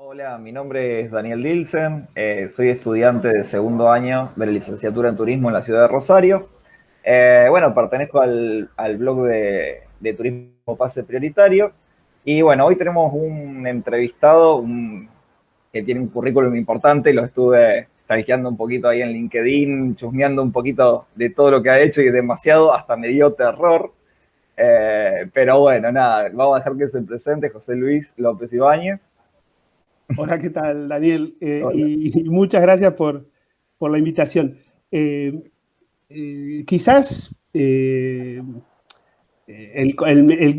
Hola, mi nombre es Daniel Dilsen, soy estudiante de segundo año de la licenciatura en turismo en la ciudad de Rosario. Bueno, pertenezco al blog de Turismo Pase Prioritario y bueno, hoy tenemos un entrevistado que tiene un currículum importante, lo estuve stalkeando un poquito ahí en LinkedIn, chusmeando un poquito de todo lo que ha hecho y demasiado, hasta me dio terror. Pero bueno, nada, vamos a dejar que se presente José Luis López Ibáñez. Hola, ¿qué tal, Daniel? Hola. Y muchas gracias por la invitación. Eh, Quizás el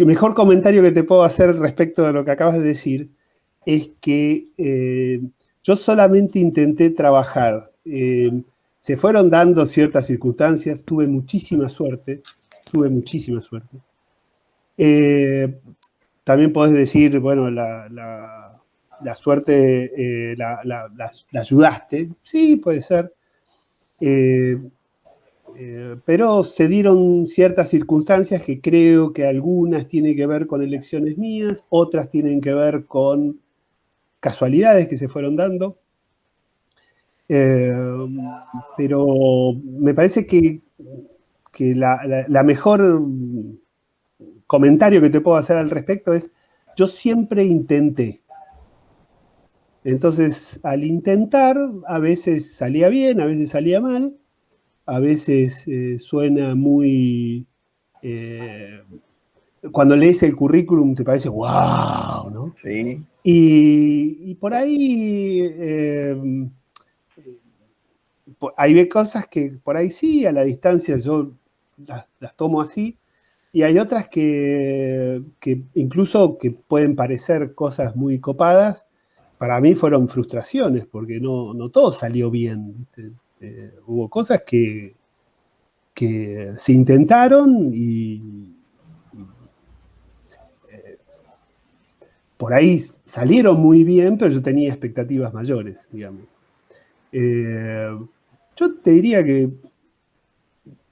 mejor comentario que te puedo hacer respecto de lo que acabas de decir es que yo solamente intenté trabajar. Se fueron dando ciertas circunstancias, tuve muchísima suerte. Eh, También podés decir, bueno, la suerte la ayudaste. Sí, puede ser. Eh, pero se dieron ciertas circunstancias que creo que algunas tienen que ver con elecciones mías, otras tienen que ver con casualidades que se fueron dando. Eh, pero me parece que la mejor comentario que te puedo hacer al respecto es, yo siempre intenté. Entonces, al intentar, a veces salía bien, a veces salía mal, a veces suena muy... eh, cuando lees el currículum te parece wow, ¿no? Sí. Y por ahí hay cosas que por ahí sí, a la distancia yo las tomo así, y hay otras que incluso que pueden parecer cosas muy copadas, para mí fueron frustraciones, porque no todo salió bien, ¿viste? Hubo cosas que se intentaron y por ahí salieron muy bien, pero yo tenía expectativas mayores, digamos. Eh, yo te diría que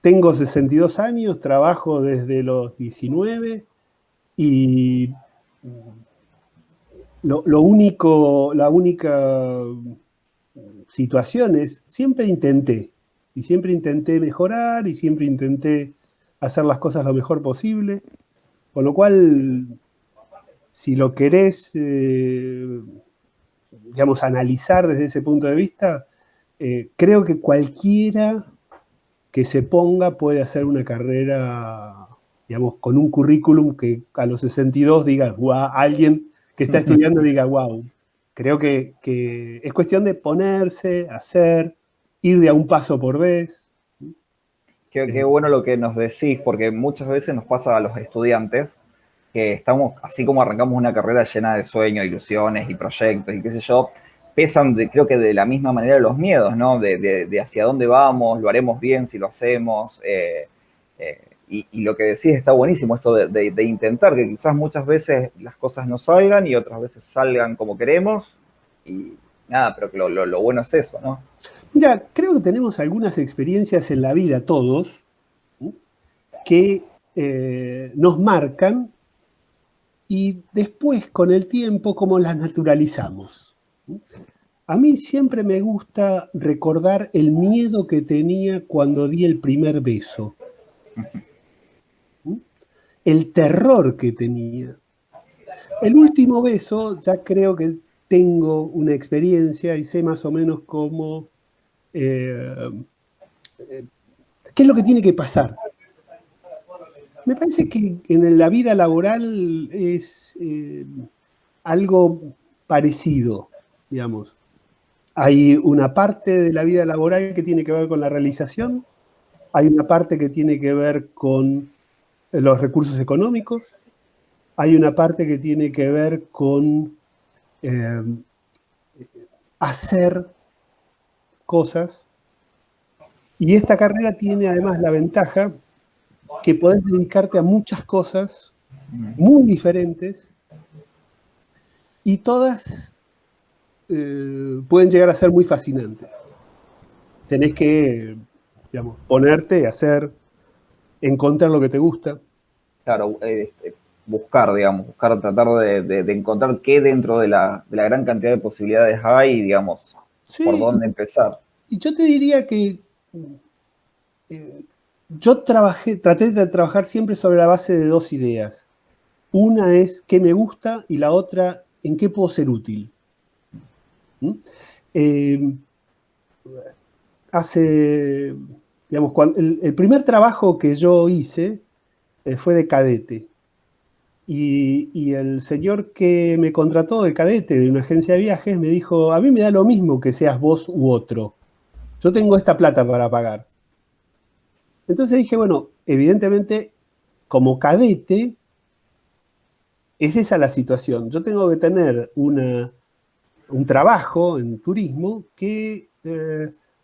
tengo 62 años, trabajo desde los 19 y la única situación es, siempre intenté mejorar y siempre intenté hacer las cosas lo mejor posible, con lo cual, si lo querés, digamos, analizar desde ese punto de vista, creo que cualquiera que se ponga puede hacer una carrera, digamos, con un currículum que a los 62 diga, wow, alguien que está estudiando diga, wow. Creo que es cuestión de ponerse, hacer, ir de a un paso por vez. Qué Eh, bueno lo que nos decís, porque muchas veces nos pasa a los estudiantes que estamos, así como arrancamos una carrera llena de sueños, ilusiones y proyectos y qué sé yo, pesan creo que de la misma manera los miedos, ¿no? De hacia dónde vamos, lo haremos bien si lo hacemos. Y lo que decís está buenísimo, esto de intentar, que quizás muchas veces las cosas no salgan y otras veces salgan como queremos. Y nada, pero que lo bueno es eso, ¿no? Mira, creo que tenemos algunas experiencias en la vida todos, ¿sí?, que nos marcan y después con el tiempo como las naturalizamos. A mí siempre me gusta recordar el miedo que tenía cuando di el primer beso, el terror que tenía. El último beso ya creo que tengo una experiencia y sé más o menos cómo, eh, qué es lo que tiene que pasar. Me parece que en la vida laboral es algo parecido, digamos. Hay una parte de la vida laboral que tiene que ver con la realización, hay una parte que tiene que ver con los recursos económicos, hay una parte que tiene que ver con eh, hacer cosas, y esta carrera tiene además la ventaja que podés dedicarte a muchas cosas muy diferentes y todas pueden llegar a ser muy fascinantes. Tenés que, digamos, ponerte, hacer, encontrar lo que te gusta. Claro, buscar, digamos, tratar de encontrar qué dentro de la gran cantidad de posibilidades hay, digamos, por Sí, dónde empezar. y yo te diría que yo traté de trabajar siempre sobre la base de dos ideas. Una es qué me gusta y la otra en qué puedo ser útil. ¿Mm? Eh, digamos, el primer trabajo que yo hice fue de cadete. Y el señor que me contrató de cadete de una agencia de viajes me dijo, a mí me da lo mismo que seas vos u otro. Yo tengo esta plata para pagar. Entonces dije, bueno, evidentemente, como cadete, es esa la situación. Yo tengo que tener un trabajo en turismo que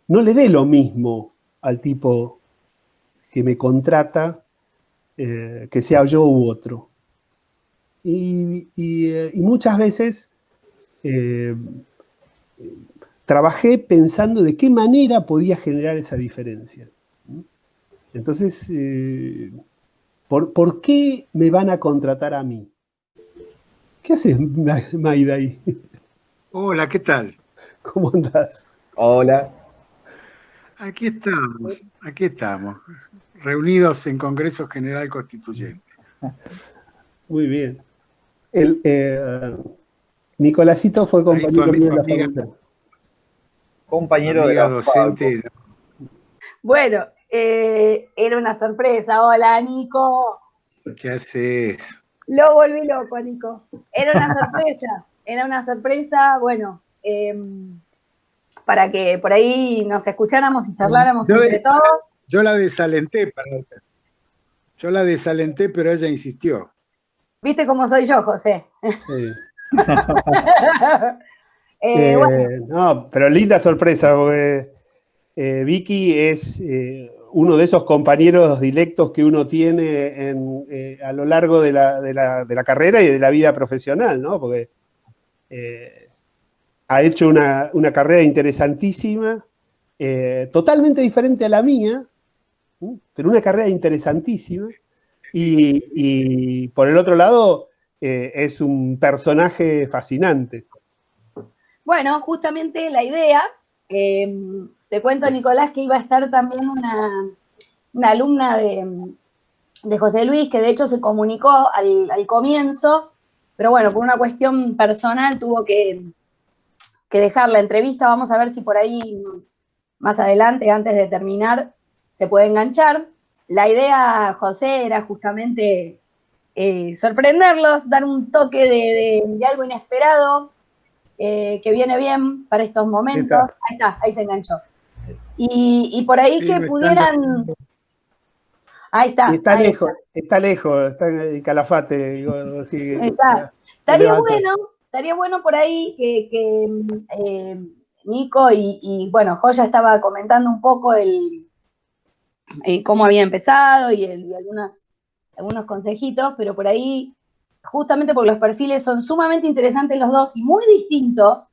no le dé lo mismo al tipo que me contrata, que sea yo u otro. Y muchas veces trabajé pensando de qué manera podía generar esa diferencia. Entonces, ¿por qué me van a contratar a mí? ¿Qué haces, Maida, ahí? Hola, ¿qué tal? ¿Cómo andás? Hola. Aquí estamos, reunidos en Congreso General Constituyente. Muy bien. Nicolásito fue Ahí tu compañero mío en la amiga, facultad. Compañero de la docente. Bueno, era una sorpresa. Hola, Nico. ¿Qué haces? Lo volví loco, Nico. Era una sorpresa, bueno, para que por ahí nos escucháramos y charláramos entre todos. Yo la desalenté, pero ella insistió. ¿Viste cómo soy yo, José? Sí. Bueno. No, pero linda sorpresa, porque Vicky es uno de esos compañeros dilectos que uno tiene a lo largo de la carrera y de la vida profesional, ¿no? Porque ha hecho una carrera interesantísima, totalmente diferente a la mía, pero una carrera interesantísima. Y por el otro lado, es un personaje fascinante. Bueno, justamente la idea, te cuento, Nicolás, que iba a estar también una alumna de José Luis, que de hecho se comunicó al comienzo, pero bueno, por una cuestión personal tuvo que dejar la entrevista. Vamos a ver si por ahí más adelante, antes de terminar, se puede enganchar. La idea, José, era justamente sorprenderlos, dar un toque de algo inesperado, que viene bien para estos momentos. Ahí está, ahí se enganchó. Y por ahí sí, que pudieran... Ahí está. Está lejos, está en Calafate. Digo, sí, está. Estaría bueno por ahí que Nico y bueno, Joya estaba comentando un poco cómo había empezado y algunos consejitos, pero por ahí, justamente porque los perfiles son sumamente interesantes los dos y muy distintos,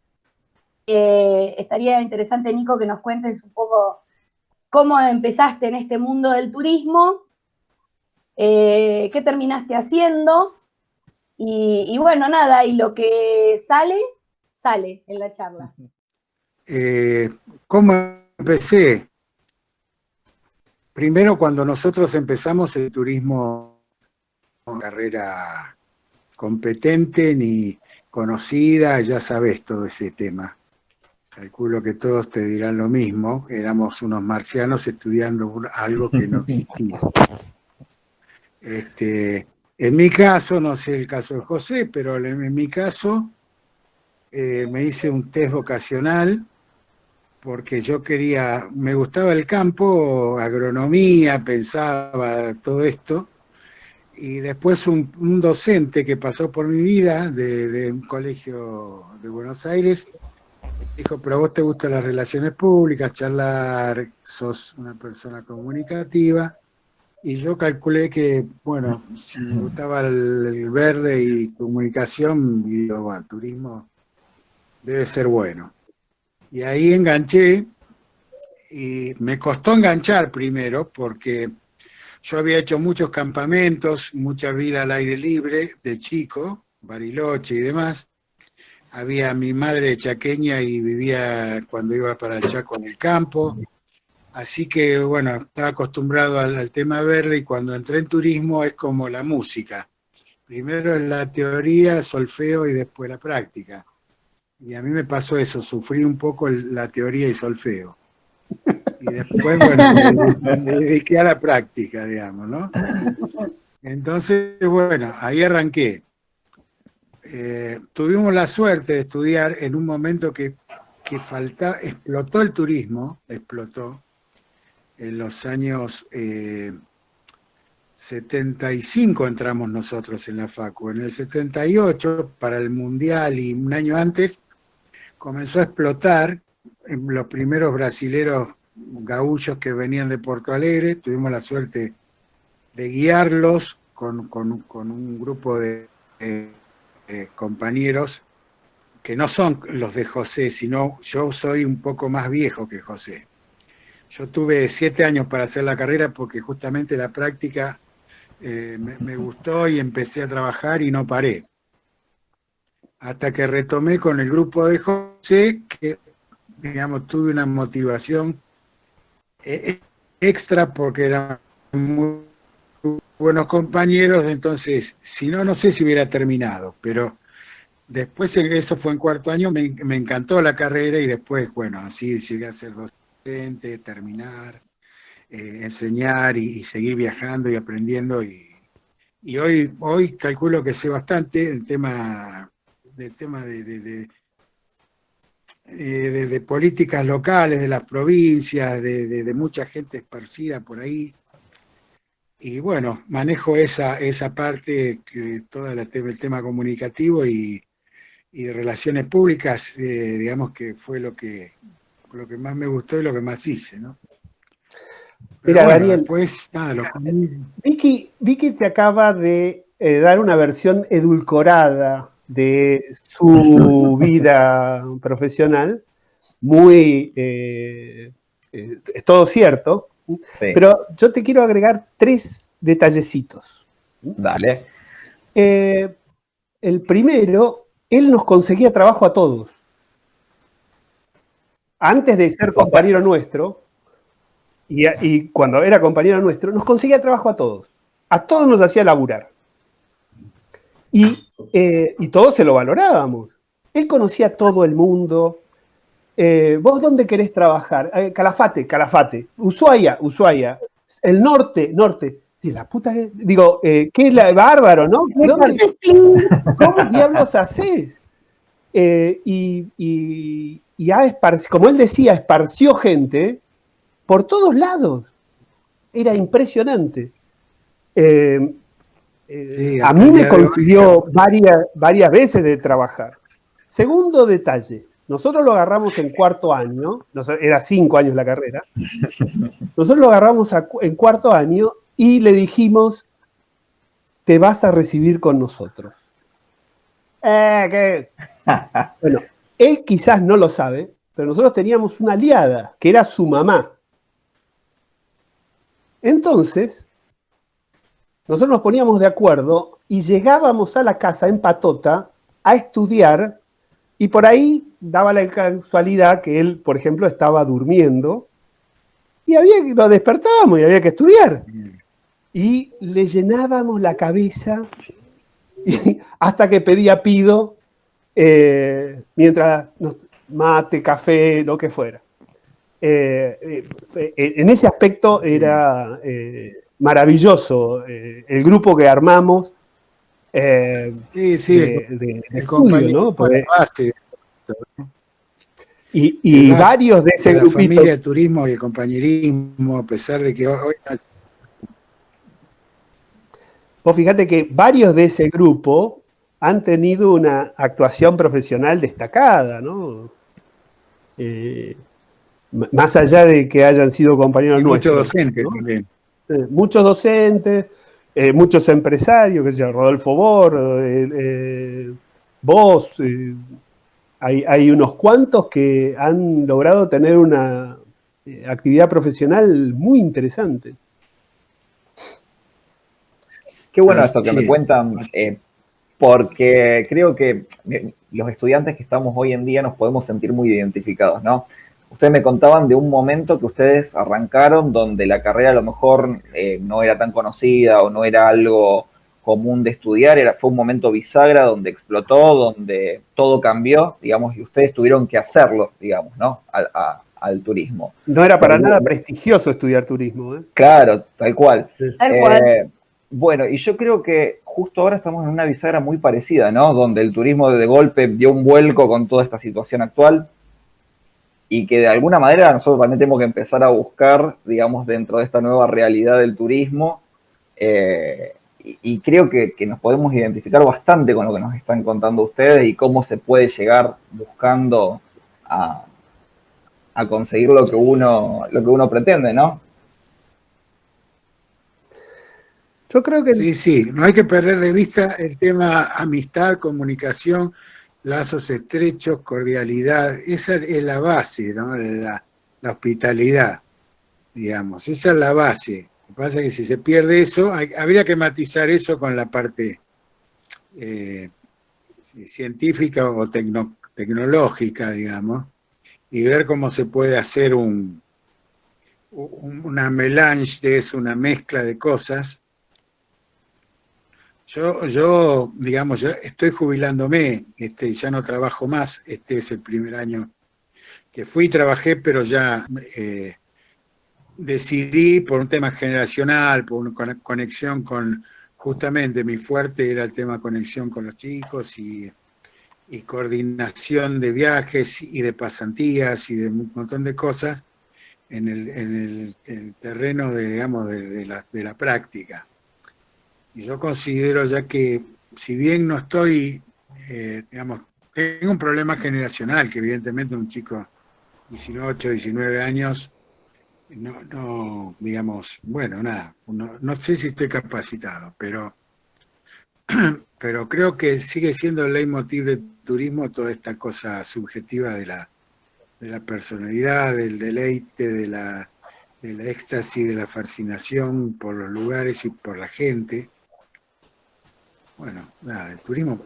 estaría interesante, Nico, que nos cuentes un poco cómo empezaste en este mundo del turismo, qué terminaste haciendo, y bueno, nada, y lo que sale en la charla. ¿Cómo empecé? Primero, cuando nosotros empezamos el turismo, una carrera competente ni conocida, ya sabes todo ese tema. Calculo que todos te dirán lo mismo, éramos unos marcianos estudiando algo que no existía. En mi caso, no sé el caso de José, pero en mi caso me hice un test vocacional porque me gustaba el campo, agronomía, pensaba todo esto, y después un docente que pasó por mi vida de un colegio de Buenos Aires dijo, pero a vos te gustan las relaciones públicas, charlar, sos una persona comunicativa, y yo calculé que, bueno, si me gustaba el verde y comunicación, y digo, bueno, turismo debe ser bueno. Y ahí enganché, y me costó enganchar primero, porque yo había hecho muchos campamentos, mucha vida al aire libre de chico, Bariloche y demás. Había mi madre chaqueña y vivía cuando iba para el Chaco en el campo. Así que, bueno, estaba acostumbrado al tema verde y cuando entré en turismo es como la música. Primero la teoría, solfeo y después la práctica. Y a mí me pasó eso, sufrí un poco la teoría y solfeo. Y después, bueno, me dediqué a la práctica, digamos, ¿no? Entonces, bueno, ahí arranqué. Tuvimos la suerte de estudiar en un momento que explotó el turismo, explotó en los años 75 entramos nosotros en la Facu. En el 78, para el Mundial y un año antes, comenzó a explotar los primeros brasileros gaullos que venían de Porto Alegre. Tuvimos la suerte de guiarlos con un grupo de compañeros que no son los de José, sino yo soy un poco más viejo que José. Yo tuve 7 años para hacer la carrera porque justamente la práctica me gustó y empecé a trabajar y no paré. Hasta que retomé con el grupo de José, que, digamos, tuve una motivación extra porque eran muy buenos compañeros, entonces, si no, no sé si hubiera terminado, pero después eso fue en 4º año, me encantó la carrera y después, bueno, así llegué a ser docente, terminar, enseñar y seguir viajando y aprendiendo y hoy calculo que sé bastante el tema de políticas locales, de las provincias, de mucha gente esparcida por ahí. Y bueno, manejo esa parte, todo el tema comunicativo y de relaciones públicas, digamos que fue lo que más me gustó y lo que más hice, ¿no? Pero Mira, bueno, Daniel, después, nada, Vicky te acaba de dar una versión edulcorada de su vida profesional, muy, es todo cierto, Sí. pero yo te quiero agregar 3 detallecitos. Dale. El primero, él nos conseguía trabajo a todos. Antes de ser compañero nuestro, y cuando era compañero nuestro, nos conseguía trabajo a todos. A todos nos hacía laburar. Y todos se lo valorábamos. Él conocía a todo el mundo. ¿Vos dónde querés trabajar? Calafate. Ushuaia. El norte. Y la puta, digo, ¿qué es la bárbaro, no? ¿Cómo diablos hacés? Como él decía, esparció gente por todos lados. Era impresionante. sí, A mí me consiguió varias veces de trabajar. Segundo detalle, nosotros lo agarramos en 4º año, era 5 años la carrera, nosotros lo agarramos en 4º año y le dijimos, te vas a recibir con nosotros. ¿Qué? Bueno, él quizás no lo sabe, pero nosotros teníamos una aliada, que era su mamá. Entonces, nosotros nos poníamos de acuerdo y llegábamos a la casa en patota a estudiar y por ahí daba la casualidad que él, por ejemplo, estaba durmiendo y lo despertábamos y había que estudiar. Y le llenábamos la cabeza hasta que pedía pido mientras mate, café, lo que fuera. En ese aspecto era maravilloso el grupo que armamos sí, de estudio, ¿no? Porque, base, y varios de ese grupito. La familia de turismo y el compañerismo, a pesar de que hoy... Vos fíjate que varios de ese grupo han tenido una actuación profesional destacada, ¿no? Más allá de que hayan sido compañeros nuestros. Muchos docentes, ¿no? También. Muchos docentes, muchos empresarios, que se llama Rodolfo Bor, vos, hay unos cuantos que han logrado tener una actividad profesional muy interesante. Qué bueno esto que Sí. me cuentan, porque creo que los estudiantes que estamos hoy en día nos podemos sentir muy identificados, ¿no? Ustedes me contaban de un momento que ustedes arrancaron donde la carrera a lo mejor no era tan conocida o no era algo común de estudiar, fue un momento bisagra donde explotó, donde todo cambió, digamos, y ustedes tuvieron que hacerlo, digamos, ¿no? Al turismo. No era para nada prestigioso estudiar turismo, ¿eh? Claro, tal cual. Tal cual. Bueno, y yo creo que justo ahora estamos en una bisagra muy parecida, ¿no? Donde el turismo de golpe dio un vuelco con toda esta situación actual y que de alguna manera nosotros también tenemos que empezar a buscar, digamos, dentro de esta nueva realidad del turismo. Y creo que nos podemos identificar bastante con lo que nos están contando ustedes y cómo se puede llegar buscando a conseguir lo que uno pretende, ¿no? Yo creo que Sí, sí, no hay que perder de vista el tema amistad, comunicación, lazos estrechos, cordialidad. Esa es la base, ¿no? La hospitalidad, digamos. Esa es la base. Lo que pasa es que si se pierde eso, habría que matizar eso con la parte científica o tecnológica, digamos, y ver cómo se puede hacer una melange de eso, una mezcla de cosas. Yo, digamos, ya estoy jubilándome, ya no trabajo más, este es el primer año que fui, trabajé, pero ya decidí por un tema generacional, por una conexión con, justamente mi fuerte era el tema conexión con los chicos y coordinación de viajes y de pasantías y de un montón de cosas en el terreno de, digamos, de la práctica. Y yo considero ya que, si bien no estoy, digamos, tengo un problema generacional, que evidentemente un chico 18, 19 años, no digamos, bueno, nada, no sé si estoy capacitado, pero creo que sigue siendo el leitmotiv del turismo toda esta cosa subjetiva de la personalidad, del deleite, del éxtasis, de la fascinación por los lugares y por la gente. Bueno, nada, el turismo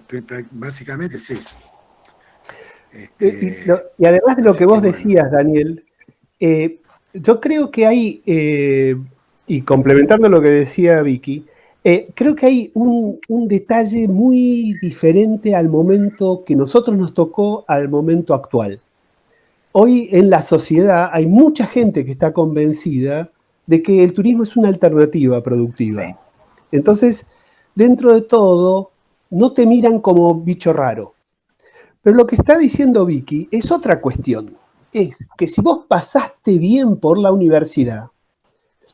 básicamente es eso. Y además de lo que vos decías, Daniel, yo creo que hay, y complementando lo que decía Vicky, creo que hay un detalle muy diferente al momento que nosotros nos tocó al momento actual. Hoy en la sociedad hay mucha gente que está convencida de que el turismo es una alternativa productiva. Sí. Entonces, dentro de todo, no te miran como bicho raro. Pero lo que está diciendo Vicky es otra cuestión. Es que si vos pasaste bien por la universidad,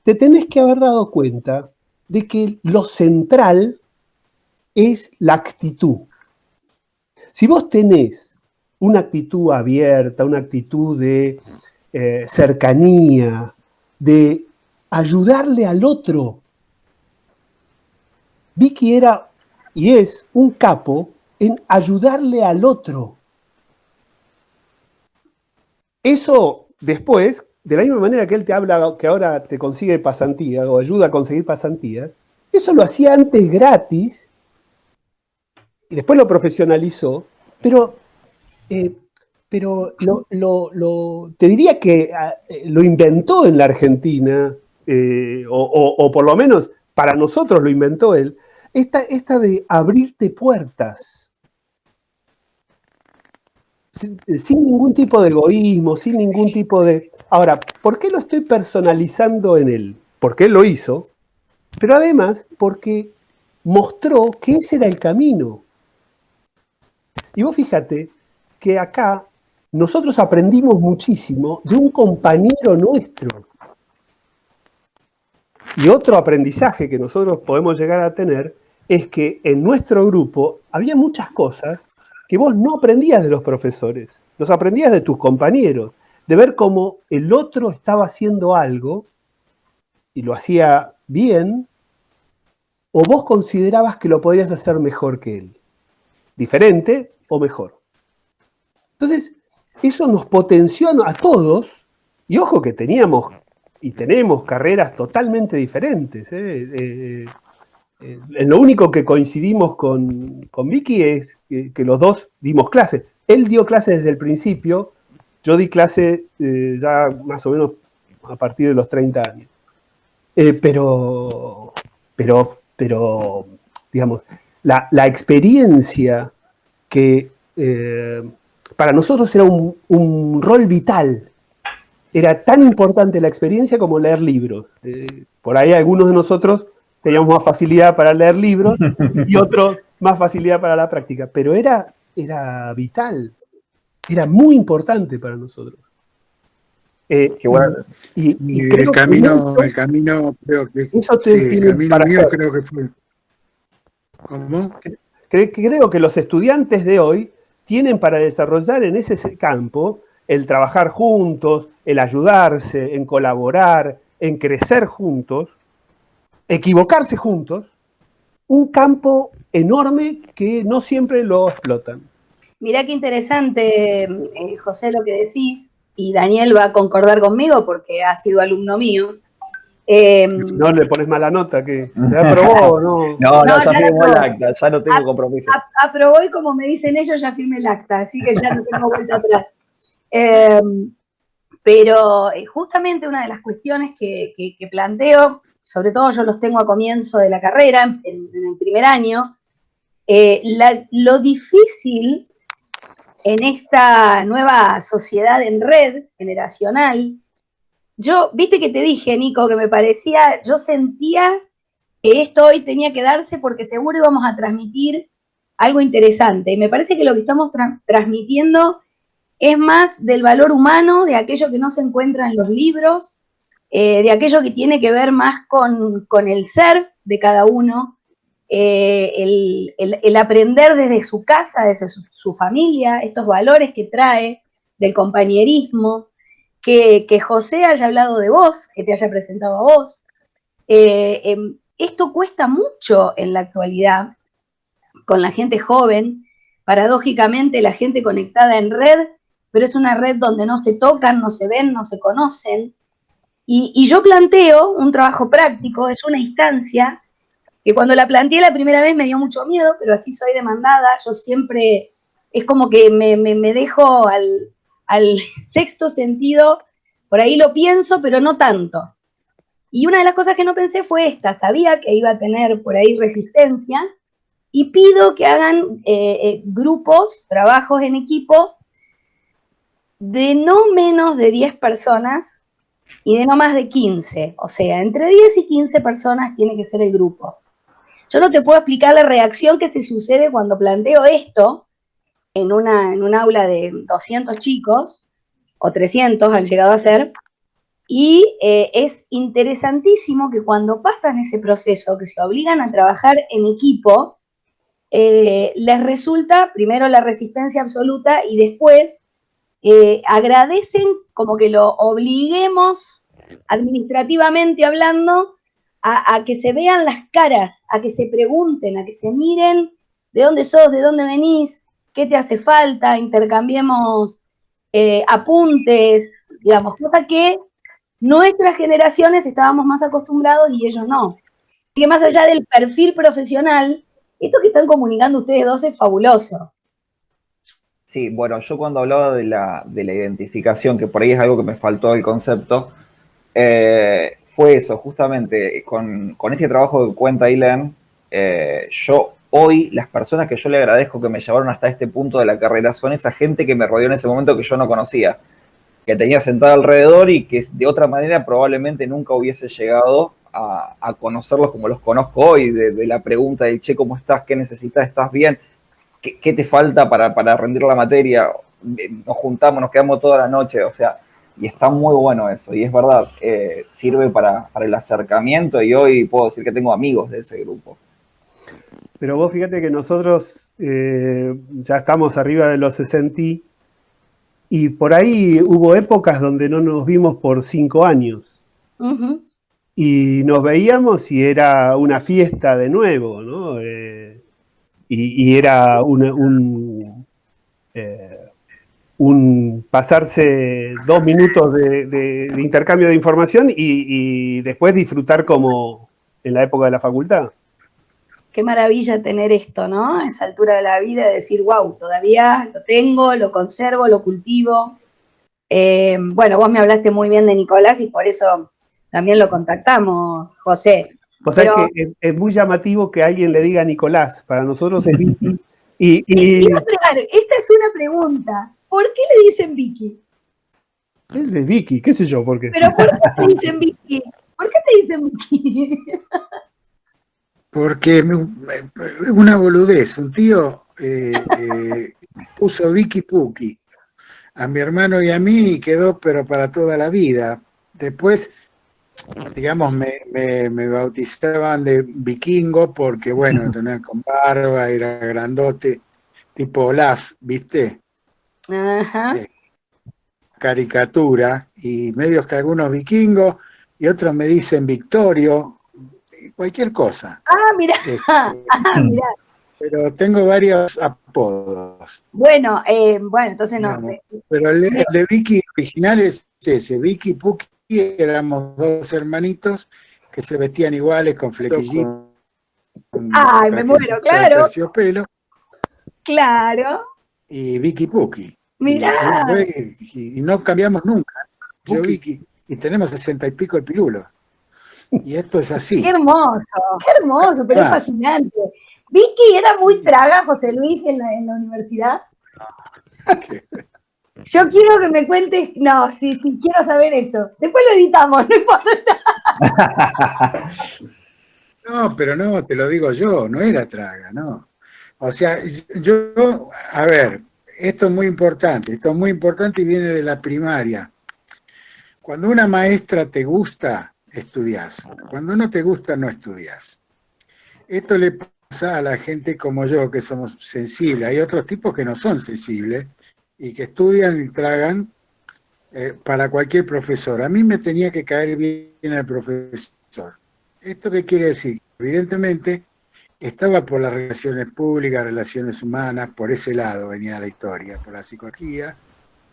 te tenés que haber dado cuenta de que lo central es la actitud. Si vos tenés una actitud abierta, una actitud de cercanía, de ayudarle al otro. Vicky era y es un capo en ayudarle al otro. Eso después, de la misma manera que él te habla que ahora te consigue pasantía o ayuda a conseguir pasantía, eso lo hacía antes gratis y después lo profesionalizó, pero te diría que lo inventó en la Argentina, o por lo menos para nosotros lo inventó él, esta de abrirte puertas. Sin ningún tipo de egoísmo, sin ningún tipo de... Ahora, ¿por qué lo estoy personalizando en él? Porque él lo hizo, pero además porque mostró que ese era el camino. Y vos fíjate que acá nosotros aprendimos muchísimo de un compañero nuestro. Y otro aprendizaje que nosotros podemos llegar a tener es que en nuestro grupo había muchas cosas que vos no aprendías de los profesores, los aprendías de tus compañeros, de ver cómo el otro estaba haciendo algo y lo hacía bien, o vos considerabas que lo podías hacer mejor que él, diferente o mejor. Entonces, eso nos potenció a todos, y ojo que teníamos y tenemos carreras totalmente diferentes. en lo único que coincidimos con Vicky es que los dos dimos clases. Él dio clases desde el principio, yo di clase ya más o menos a partir de los 30 años. Pero, digamos, la experiencia que para nosotros era un rol vital. Era tan importante la experiencia como leer libros. Por ahí algunos de nosotros teníamos más facilidad para leer libros y otros más facilidad para la práctica. Pero era vital, era muy importante para nosotros. Qué bueno. Y el camino creo que... Eso sí, el camino mío hacer. creo que fue... ¿Cómo? Creo que los estudiantes de hoy tienen para desarrollar en ese campo el trabajar juntos, el ayudarse, en colaborar, en crecer juntos, equivocarse juntos, un campo enorme que no siempre lo explotan. Mirá qué interesante, José, lo que decís, y Daniel va a concordar conmigo porque ha sido alumno mío. Si no le pones mala nota, que ¿se aprobó o no? No, ya firmó el acta, ya no tengo compromiso. Aprobó y como me dicen ellos, ya firmé el acta, así que ya no tengo vuelta atrás. Pero justamente una de las cuestiones que planteo, sobre todo yo los tengo a comienzo de la carrera, en el primer año, lo difícil en esta nueva sociedad en red generacional. Viste que te dije, Nico, que me parecía, yo sentía que esto hoy tenía que darse porque seguro íbamos a transmitir algo interesante. Y me parece que lo que estamos transmitiendo es más del valor humano, de aquello que no se encuentra en los libros, de aquello que tiene que ver más con el ser de cada uno, el aprender desde su casa, desde su familia, estos valores que trae del compañerismo, que José haya hablado de vos, que te haya presentado a vos. Esto cuesta mucho en la actualidad con la gente joven, paradójicamente la gente conectada en red, pero es una red donde no se tocan, no se ven, no se conocen. Y yo planteo un trabajo práctico, es una instancia que cuando la planteé la primera vez me dio mucho miedo, pero así soy demandada, yo siempre, es como que me dejo al sexto sentido, por ahí lo pienso, pero no tanto. Y una de las cosas que no pensé fue esta, sabía que iba a tener por ahí resistencia, y pido que hagan grupos, trabajos en equipo, de no menos de 10 personas y de no más de 15. O sea, entre 10 y 15 personas tiene que ser el grupo. Yo no te puedo explicar la reacción que se sucede cuando planteo esto en un aula de 200 chicos, o 300 han llegado a ser, y es interesantísimo que cuando pasan ese proceso, que se obligan a trabajar en equipo, les resulta primero la resistencia absoluta y después agradecen como que lo obliguemos administrativamente hablando a que se vean las caras, a que se pregunten, a que se miren de dónde sos, de dónde venís, qué te hace falta, intercambiemos apuntes, digamos, cosa que nuestras generaciones estábamos más acostumbrados y ellos no. Que más allá del perfil profesional, esto que están comunicando ustedes dos es fabuloso. Sí, bueno, yo cuando hablaba de la identificación, que por ahí es algo que me faltó del concepto, fue eso, justamente con este trabajo que cuenta Ailén, yo hoy, las personas que yo le agradezco que me llevaron hasta este punto de la carrera son esa gente que me rodeó en ese momento que yo no conocía, que tenía sentada alrededor y que de otra manera probablemente nunca hubiese llegado a conocerlos como los conozco hoy, de la pregunta de, che, ¿cómo estás? ¿Qué necesitas? ¿Estás bien? ¿Qué te falta para rendir la materia? Nos juntamos, nos quedamos toda la noche, o sea, y está muy bueno eso, y es verdad, sirve para el acercamiento, y hoy puedo decir que tengo amigos de ese grupo. Pero vos fíjate que nosotros ya estamos arriba de los 60 y por ahí hubo épocas donde no nos vimos por 5 años. Uh-huh. Y nos veíamos y era una fiesta de nuevo, ¿no? Y era un pasarse 2 minutos de intercambio de información y después disfrutar como en la época de la facultad. qué maravilla tener esto, ¿no? A esa altura de la vida, de decir, wow, todavía lo tengo, lo conservo, lo cultivo. Bueno, vos me hablaste muy bien de Nicolás y por eso también lo contactamos, José. Vos sabés que es muy llamativo que alguien le diga Nicolás, para nosotros es Vicky. Esta es una pregunta. ¿Por qué le dicen Vicky? Él es Vicky, qué sé yo, ¿por qué? ¿Pero por qué te dicen Vicky? ¿Por qué te dicen Vicky? Porque una boludez, un tío puso Vicky Puki a mi hermano y a mí y quedó pero para toda la vida. Después, digamos, me bautizaban de vikingo porque, bueno, tenía con barba, era grandote, tipo Olaf, ¿viste? Ajá. Caricatura, y medios que algunos vikingos y otros me dicen Victorio, cualquier cosa. Mirá. Mirá. Pero tengo varios apodos. Bueno, entonces no. Pero el de Vicky original es ese, Vicky y Puki, éramos dos hermanitos que se vestían iguales con flequillitos. Ay, me muero, claro. Terciopelo. Claro. Y Vicky Puki. Mirá. Y no cambiamos nunca. Yo Vicky, y tenemos 60 y pico de pirulo. Y esto es así. Qué hermoso, pero es fascinante. Vicky era muy traga, José Luis, en la universidad. Yo quiero que me cuentes, no, sí, quiero saber eso. Después lo editamos, no importa. No, pero no, te lo digo yo, no era traga, no. O sea, yo, a ver, esto es muy importante y viene de la primaria. Cuando una maestra te gusta, estudiás. Cuando no te gusta, no estudiás. Esto le pasa a la gente como yo, que somos sensibles. Hay otros tipos que no son sensibles y que estudian y tragan para cualquier profesor. A mí me tenía que caer bien el profesor. ¿Esto qué quiere decir? Evidentemente, estaba por las relaciones públicas, relaciones humanas, por ese lado venía la historia, por la psicología,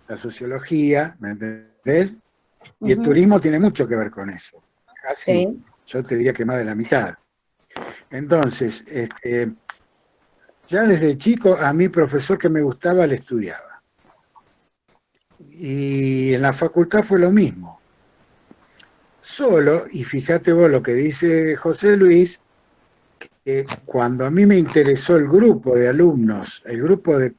la sociología, ¿me entendés? Y el turismo tiene mucho que ver con eso. Casi, sí. Yo te diría que más de la mitad. Entonces, ya desde chico a mi profesor que me gustaba le estudiaba. Y en la facultad fue lo mismo. Solo, y fíjate vos lo que dice José Luis, que cuando a mí me interesó el grupo de alumnos, el grupo de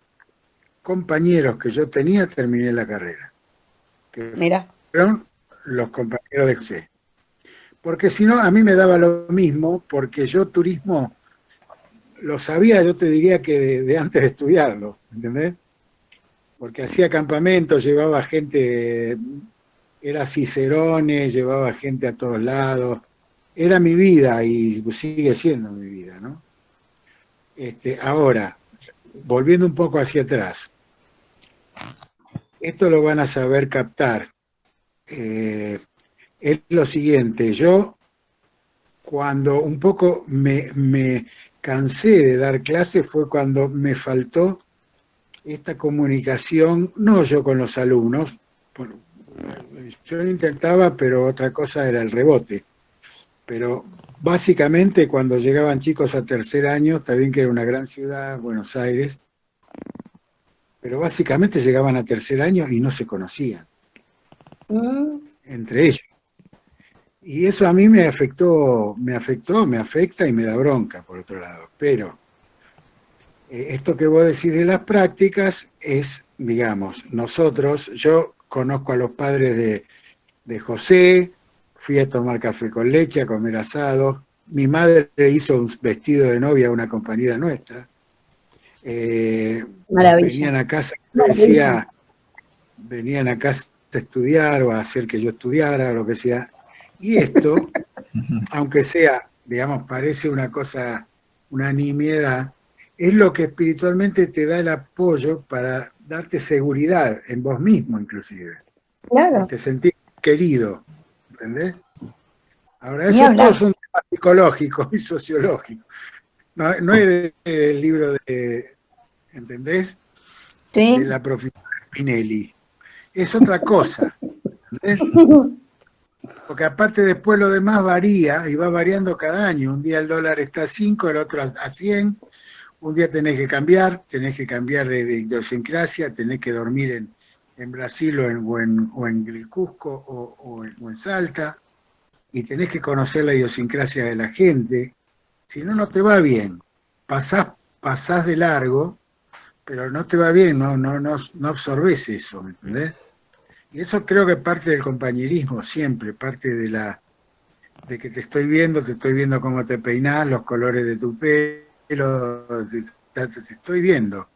compañeros que yo tenía, terminé la carrera. Que fueron los compañeros de José. Porque si no, a mí me daba lo mismo, porque yo turismo lo sabía, yo te diría que de antes de estudiarlo, ¿entendés? Porque hacía campamentos, llevaba gente, era Cicerone, llevaba gente a todos lados, era mi vida y sigue siendo mi vida, ¿no? Ahora, volviendo un poco hacia atrás, esto lo van a saber captar. Es lo siguiente, yo cuando un poco me cansé de dar clases fue cuando me faltó esta comunicación, no yo con los alumnos, bueno, yo intentaba, pero otra cosa era el rebote, pero básicamente cuando llegaban chicos a tercer año, está bien que era una gran ciudad, Buenos Aires, pero básicamente llegaban a tercer año y no se conocían entre ellos. Y eso a mí me afectó, me afecta y me da bronca, por otro lado. Pero esto que vos decís de las prácticas es, digamos, nosotros, yo conozco a los padres de José, fui a tomar café con leche, a comer asado. Mi madre hizo un vestido de novia a una compañera nuestra. Venían a casa, decía, venían a casa a estudiar o a hacer que yo estudiara, o lo que sea. Y esto, aunque sea, digamos, parece una cosa, una nimiedad, es lo que espiritualmente te da el apoyo para darte seguridad en vos mismo, inclusive. Claro. Te sentís querido, ¿entendés? Ahora, eso todos son temas psicológicos y sociológicos. No es el libro de, ¿entendés? Sí. De la profesora Spinelli. Es otra cosa, ¿entendés? Porque aparte después lo demás varía y va variando cada año. Un día el dólar está a 5, el otro a 100. Un día tenés que cambiar de idiosincrasia, tenés que dormir en Brasil o en el Cusco o en Salta, y tenés que conocer la idiosincrasia de la gente. Si no, no te va bien. Pasás de largo, pero no te va bien, no absorbes eso, ¿me entendés? Y eso creo que parte del compañerismo siempre, parte de que te estoy viendo cómo te peinás, los colores de tu pelo, te estoy viendo,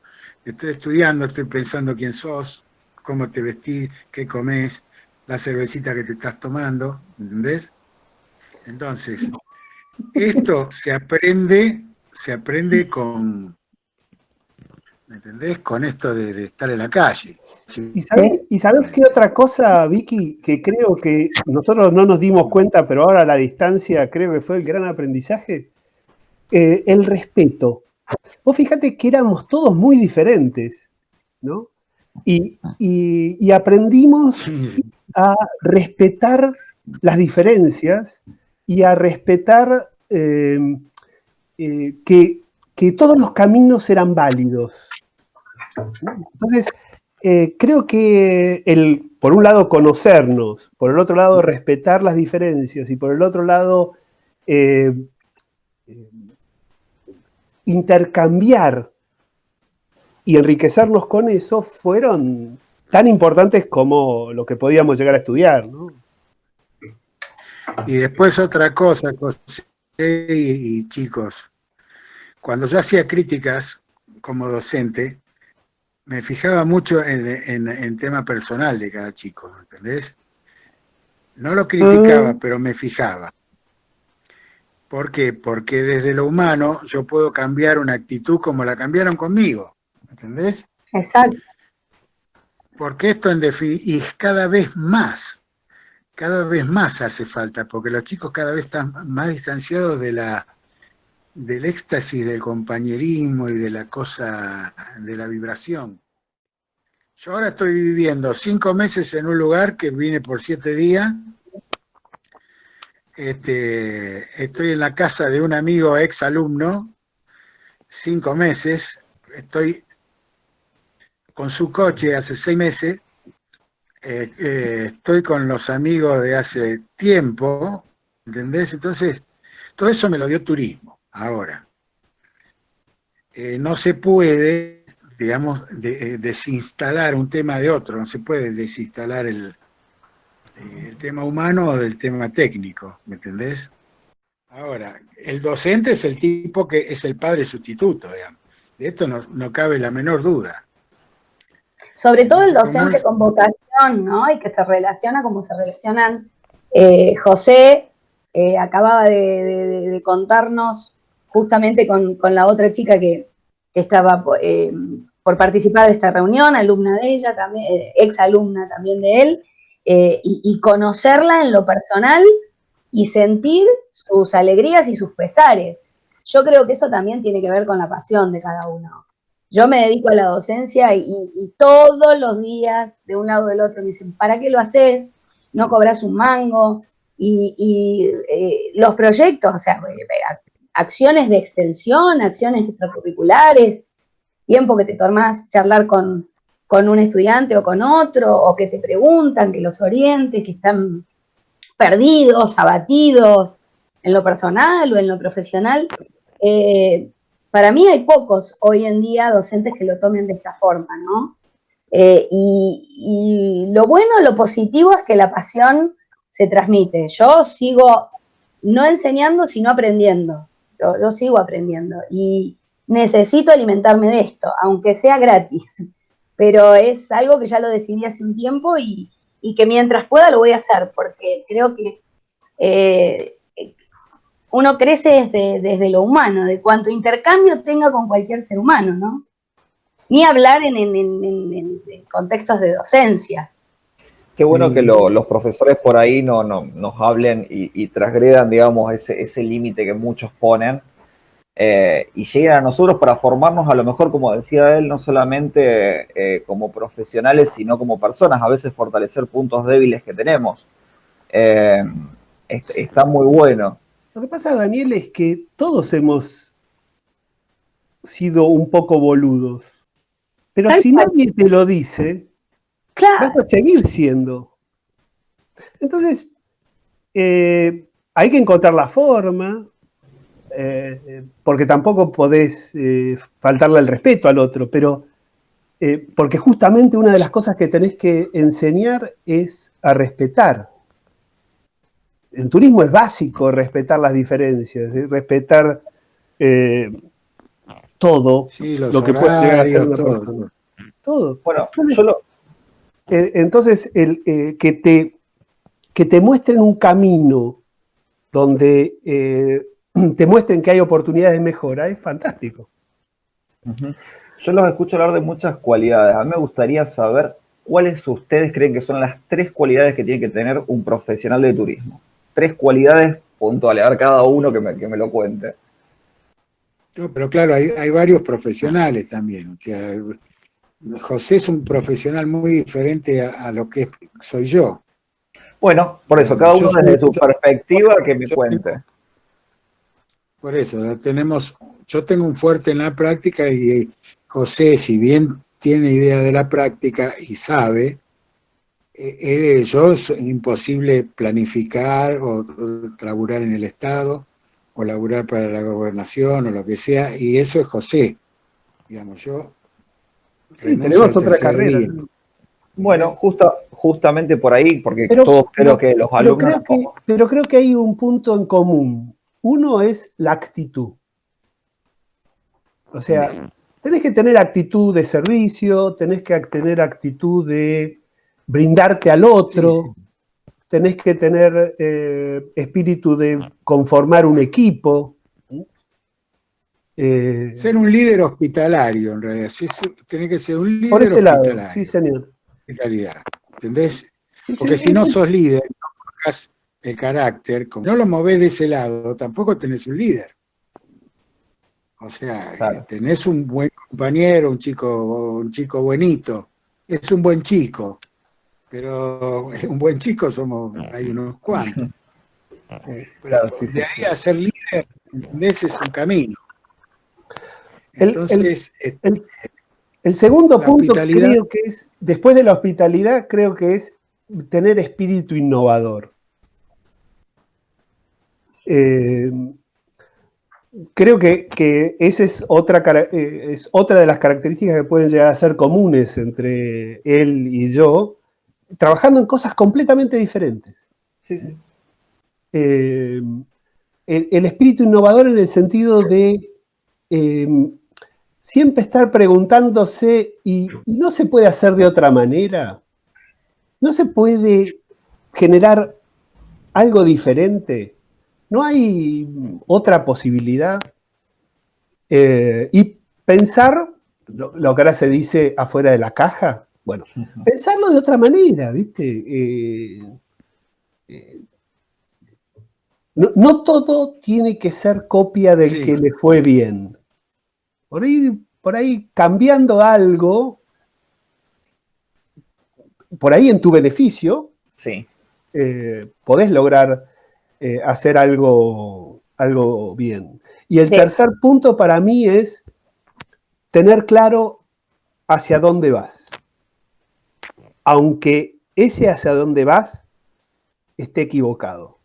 te estoy estudiando, estoy pensando quién sos, cómo te vestís, qué comés, la cervecita que te estás tomando, ¿entendés? Entonces, esto se aprende con, ¿me entendés? Con esto de estar en la calle. ¿Y sabés qué otra cosa, Vicky? Que creo que nosotros no nos dimos cuenta, pero ahora a la distancia creo que fue el gran aprendizaje. El respeto. Vos fíjate que éramos todos muy diferentes, ¿no? Y aprendimos a respetar las diferencias y a respetar que todos los caminos eran válidos. Entonces, creo que por un lado conocernos, por el otro lado respetar las diferencias y por el otro lado intercambiar y enriquecernos con eso fueron tan importantes como lo que podíamos llegar a estudiar, ¿no? Y después otra cosa, José y chicos, cuando yo hacía críticas como docente, me fijaba mucho en tema personal de cada chico, ¿entendés? No lo criticaba, pero me fijaba. ¿Por qué? Porque desde lo humano yo puedo cambiar una actitud como la cambiaron conmigo, ¿entendés? Exacto. Porque esto y cada vez más hace falta, porque los chicos cada vez están más distanciados del éxtasis del compañerismo y de la cosa, de la vibración. Yo ahora estoy viviendo 5 meses en un lugar que vine por 7 días. Estoy en la casa de un amigo ex alumno, 5 meses. Estoy con su coche hace 6 meses. Estoy con los amigos de hace tiempo, ¿entendés? Entonces, todo eso me lo dio turismo. Ahora, no se puede, digamos, desinstalar un tema de otro, no se puede desinstalar el tema humano del tema técnico, ¿me entendés? Ahora, el docente es el tipo que es el padre sustituto, digamos. De esto no cabe la menor duda. Sobre todo el docente con vocación, ¿no? Y que se relaciona como se relacionan. José acababa de contarnos justamente con la otra chica que estaba por participar de esta reunión, alumna de ella, también, ex alumna también de él, y conocerla en lo personal y sentir sus alegrías y sus pesares. Yo creo que eso también tiene que ver con la pasión de cada uno. Yo me dedico a la docencia y todos los días, de un lado o del otro, me dicen, ¿para qué lo haces? No cobras un mango. Y los proyectos, o sea, acciones de extensión, acciones extracurriculares, tiempo que te tomás charlar con un estudiante o con otro, o que te preguntan, que los orientes, que están perdidos, abatidos, en lo personal o en lo profesional. Para mí hay pocos hoy en día docentes que lo tomen de esta forma, ¿no? Y lo bueno, lo positivo es que la pasión se transmite. Yo sigo no enseñando, sino aprendiendo. Yo sigo aprendiendo y necesito alimentarme de esto, aunque sea gratis. Pero es algo que ya lo decidí hace un tiempo y que mientras pueda lo voy a hacer, porque creo que uno crece desde lo humano, de cuánto intercambio tenga con cualquier ser humano, ¿no? Ni hablar en contextos de docencia. Qué bueno que los profesores por ahí nos hablen y transgredan, digamos, ese límite que muchos ponen y lleguen a nosotros para formarnos, a lo mejor, como decía él, no solamente como profesionales, sino como personas, a veces fortalecer puntos débiles que tenemos. está muy bueno. Lo que pasa, Daniel, es que todos hemos sido un poco boludos. Pero si nadie te lo dice, claro, vas a seguir siendo. Entonces, hay que encontrar la forma, porque tampoco podés faltarle el respeto al otro, pero porque justamente una de las cosas que tenés que enseñar es a respetar. En turismo es básico respetar las diferencias, respetar todo Sí, los lo que puede llegar a ser horarios, una todo. persona. Todo. Bueno, Entonces, que te muestren un camino donde te muestren que hay oportunidades de mejora es fantástico. yo los escucho hablar de muchas cualidades. A mí me gustaría saber cuáles ustedes creen que son las 3 cualidades que tiene que tener un profesional de turismo. 3 cualidades puntuales. A ver, cada uno que me lo cuente. No, pero claro, hay varios profesionales también. O sea, José es un profesional muy diferente a lo que soy yo. Bueno, por eso, cada uno desde su perspectiva que me yo cuente. Por eso, yo tengo un fuerte en la práctica y José, si bien tiene idea de la práctica y sabe, yo es imposible planificar o laburar en el Estado o laburar para la gobernación o lo que sea, y eso es José. Digamos, yo Sí, tenemos al otra tercer carrera. día. Bueno, justamente por ahí, porque Pero- todos creo pero- que los Pero alumnos... creo que hay un punto en común. Uno es la actitud. O sea, tenés que tener actitud de servicio, tenés que tener actitud de brindarte al otro, tenés que tener espíritu de conformar un equipo. Ser un líder hospitalario, en realidad. Tenés que ser un Por líder ese lado, hospitalario. sí, señor. En realidad. ¿Entendés? Sí, Porque sí, si no sí. sos líder, no forjás el carácter, como no lo movés de ese lado, tampoco tenés un líder. O sea, Claro. tenés un buen compañero, un chico buenito, es un buen chico, pero un buen chico hay unos cuantos. Pero Claro, sí, de sí, ahí a ser líder, ¿entendés? Es un camino. El- Entonces, El segundo la punto hospitalidad, creo que es, después de la hospitalidad, creo que es tener espíritu innovador. Creo que esa es otra de las características que pueden llegar a ser comunes entre él y yo, trabajando en cosas completamente diferentes. sí, sí. El espíritu innovador en el sentido de siempre estar preguntándose, ¿y no se puede hacer de otra manera? ¿No se puede generar algo diferente? ¿No hay otra posibilidad? Y pensar, lo que ahora se dice afuera de la caja, bueno, pensarlo de otra manera, ¿viste? No todo tiene que ser copia del que le fue bien. Por ahí cambiando algo, por ahí en tu beneficio, Sí. podés lograr hacer algo bien. Y el tercer punto para mí es tener claro hacia dónde vas. Aunque ese hacia dónde vas esté equivocado.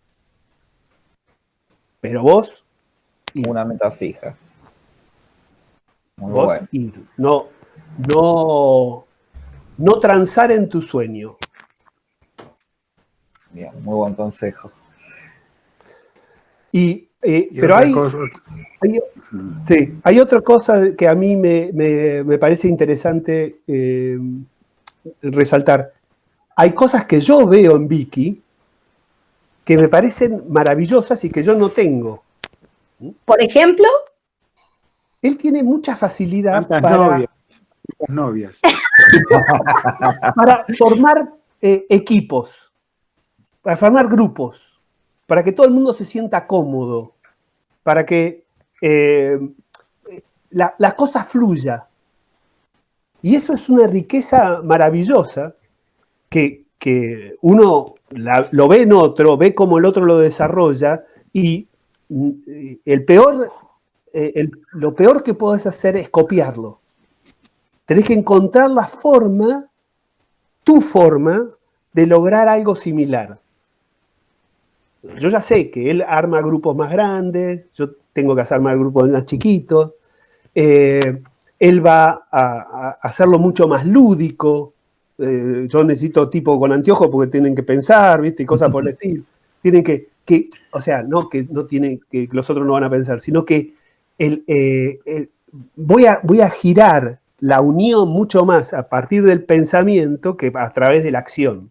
Pero vos... Una meta fija. Muy vos bueno. ir. No transar en tu sueño. Bien, muy buen consejo. Pero hay otra cosa que a mí me parece interesante resaltar. Hay cosas que yo veo en Vicky que me parecen maravillosas y que yo no tengo. Por ejemplo, él tiene mucha facilidad novias. para formar equipos, para formar grupos, para que todo el mundo se sienta cómodo, para que la cosa fluya. Y eso es una riqueza maravillosa que uno lo ve en otro, ve cómo el otro lo desarrolla y lo peor que podés hacer es copiarlo. Tenés que encontrar la forma, tu forma, de lograr algo similar. Yo ya sé que él arma grupos más grandes, yo tengo que armar grupos más chiquitos, él va a hacerlo mucho más lúdico, yo necesito tipo con anteojos porque tienen que pensar, ¿viste? Y cosas por el estilo. Tienen o sea, no que no tienen, que los otros no van a pensar, sino que voy a girar la unión mucho más a partir del pensamiento que a través de la acción.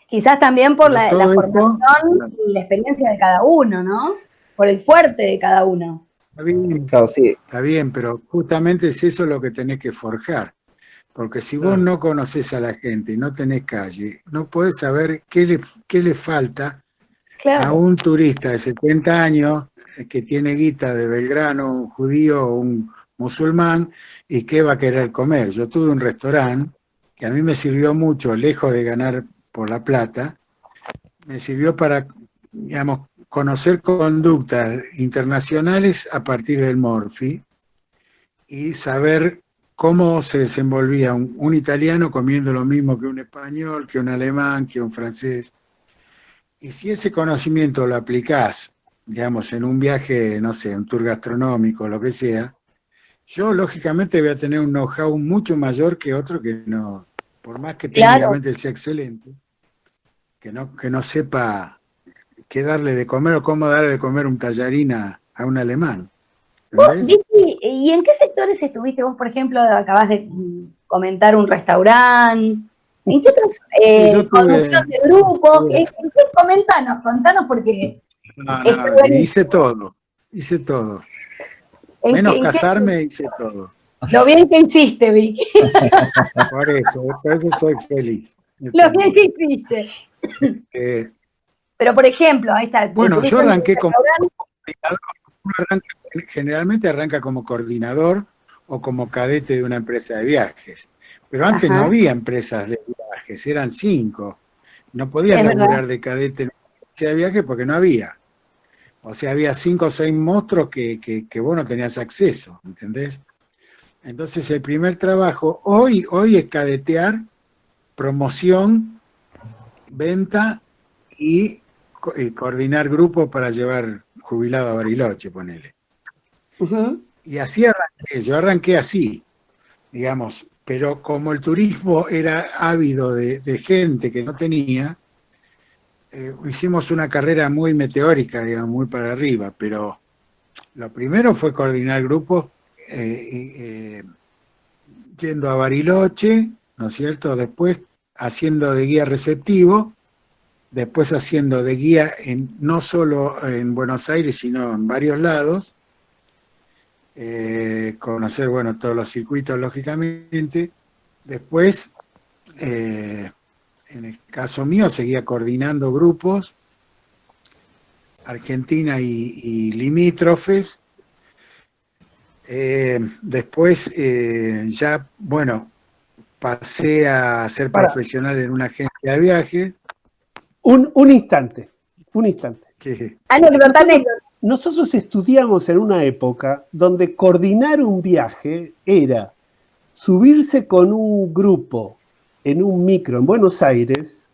Quizás también por la Todo formación y la experiencia de cada uno, ¿no? Por el fuerte de cada uno. Está bien, Claro, sí. está bien, pero justamente es eso lo que tenés que forjar. Porque si vos no conocés a la gente y no tenés calle, no podés saber qué le falta a Claro. un turista de 70 años que tiene guita de Belgrano, un judío o un musulmán, y qué va a querer comer. Yo tuve un restaurante que a mí me sirvió mucho, lejos de ganar por la plata, me sirvió para, digamos, conocer conductas internacionales a partir del Morphy y saber cómo se desenvolvía un italiano comiendo lo mismo que un español, que un alemán, que un francés. Y si ese conocimiento lo aplicás, digamos, en un viaje, no sé, un tour gastronómico, lo que sea, yo lógicamente voy a tener un know-how mucho mayor que otro que no, por más que técnicamente sea excelente, que no sepa qué darle de comer o cómo darle de comer un tallarín a un alemán. Vos, Vicky, ¿y en qué sectores estuviste? Vos, por ejemplo, acabás de comentar un restaurante. ¿En qué otros? Conducción de grupos. Contanos porque... hice todo. Menos casarme, hice todo. Lo bien que hiciste, Vicky. Por eso soy feliz. Lo bien que hiciste. Pero, por ejemplo, ahí está. Bueno, yo arranqué como coordinador. Generalmente arranca como coordinador o como cadete de una empresa de viajes. Pero antes no había empresas de viajes, eran 5. No podías laburar de cadete en una empresa de viajes porque no había. O sea, había 5 o 6 monstruos que vos no tenías acceso, ¿entendés? Entonces el primer trabajo hoy es cadetear, promoción, venta y coordinar grupos para llevar jubilado a Bariloche, ponele. Y así arranqué, yo arranqué así, digamos, pero como el turismo era ávido de gente que no tenía, hicimos una carrera muy meteórica, digamos, muy para arriba, pero lo primero fue coordinar grupos yendo a Bariloche, ¿no es cierto? Después haciendo de guía receptivo, después haciendo de guía no solo en Buenos Aires, sino en varios lados, conocer, bueno, todos los circuitos, lógicamente. Después, en el caso mío, seguía coordinando grupos, Argentina y limítrofes. Después, ya, bueno, pasé a ser profesional en una agencia de viajes. Un instante. ¿Qué? Nosotros estudiamos en una época donde coordinar un viaje era subirse con un grupo en un micro en Buenos Aires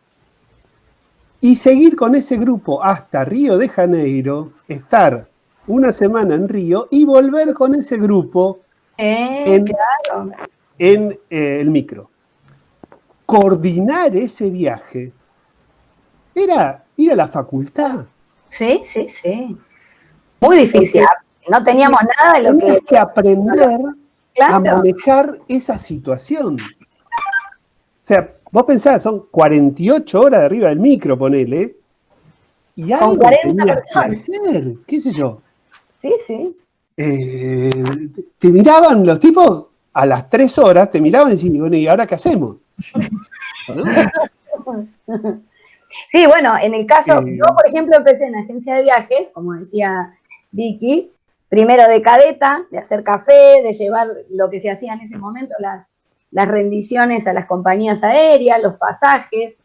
y seguir con ese grupo hasta Río de Janeiro, estar una semana en Río y volver con ese grupo en el micro. Coordinar ese viaje era ir a la facultad. Sí. Muy difícil. No teníamos nada de lo que... Tenías que aprender a manejar esa situación. O sea, vos pensás, son 48 horas de arriba del micro, ponele, y algo con 40 tenías personas. que hacer, qué sé yo. Sí. Te miraban los tipos a las 3 horas, te miraban y decían, bueno, ¿y ahora qué hacemos? ¿No? Sí, bueno, en el caso, yo por ejemplo empecé en agencia de viajes, como decía Vicky, primero de cadeta, de hacer café, de llevar lo que se hacía en ese momento, las rendiciones a las compañías aéreas, los pasajes,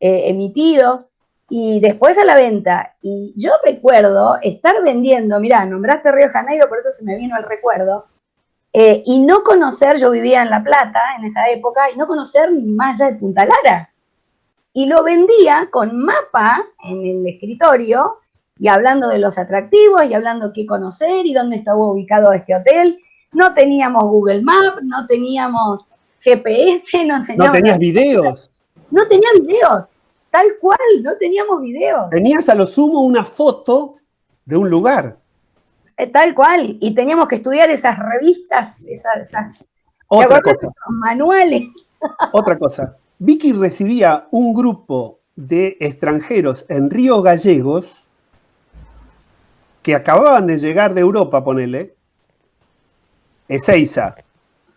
emitidos, y después a la venta. Y yo recuerdo estar vendiendo, mirá, nombraste Río de Janeiro, por eso se me vino el recuerdo, y no conocer, yo vivía en La Plata en esa época, y no conocer ni más allá de Punta Lara. Y lo vendía con mapa en el escritorio, y hablando de los atractivos, y hablando qué conocer, y dónde estaba ubicado este hotel. No teníamos Google Maps, no teníamos GPS, no teníamos... ¿No tenías videos? No tenía videos, tal cual, no teníamos videos. Tenías a lo sumo una foto de un lugar. Tal cual, y teníamos que estudiar esas revistas, esas Otra cosa. manuales. Otra cosa. Vicky recibía un grupo de extranjeros en Río Gallegos que acababan de llegar de Europa, ponele, Ezeiza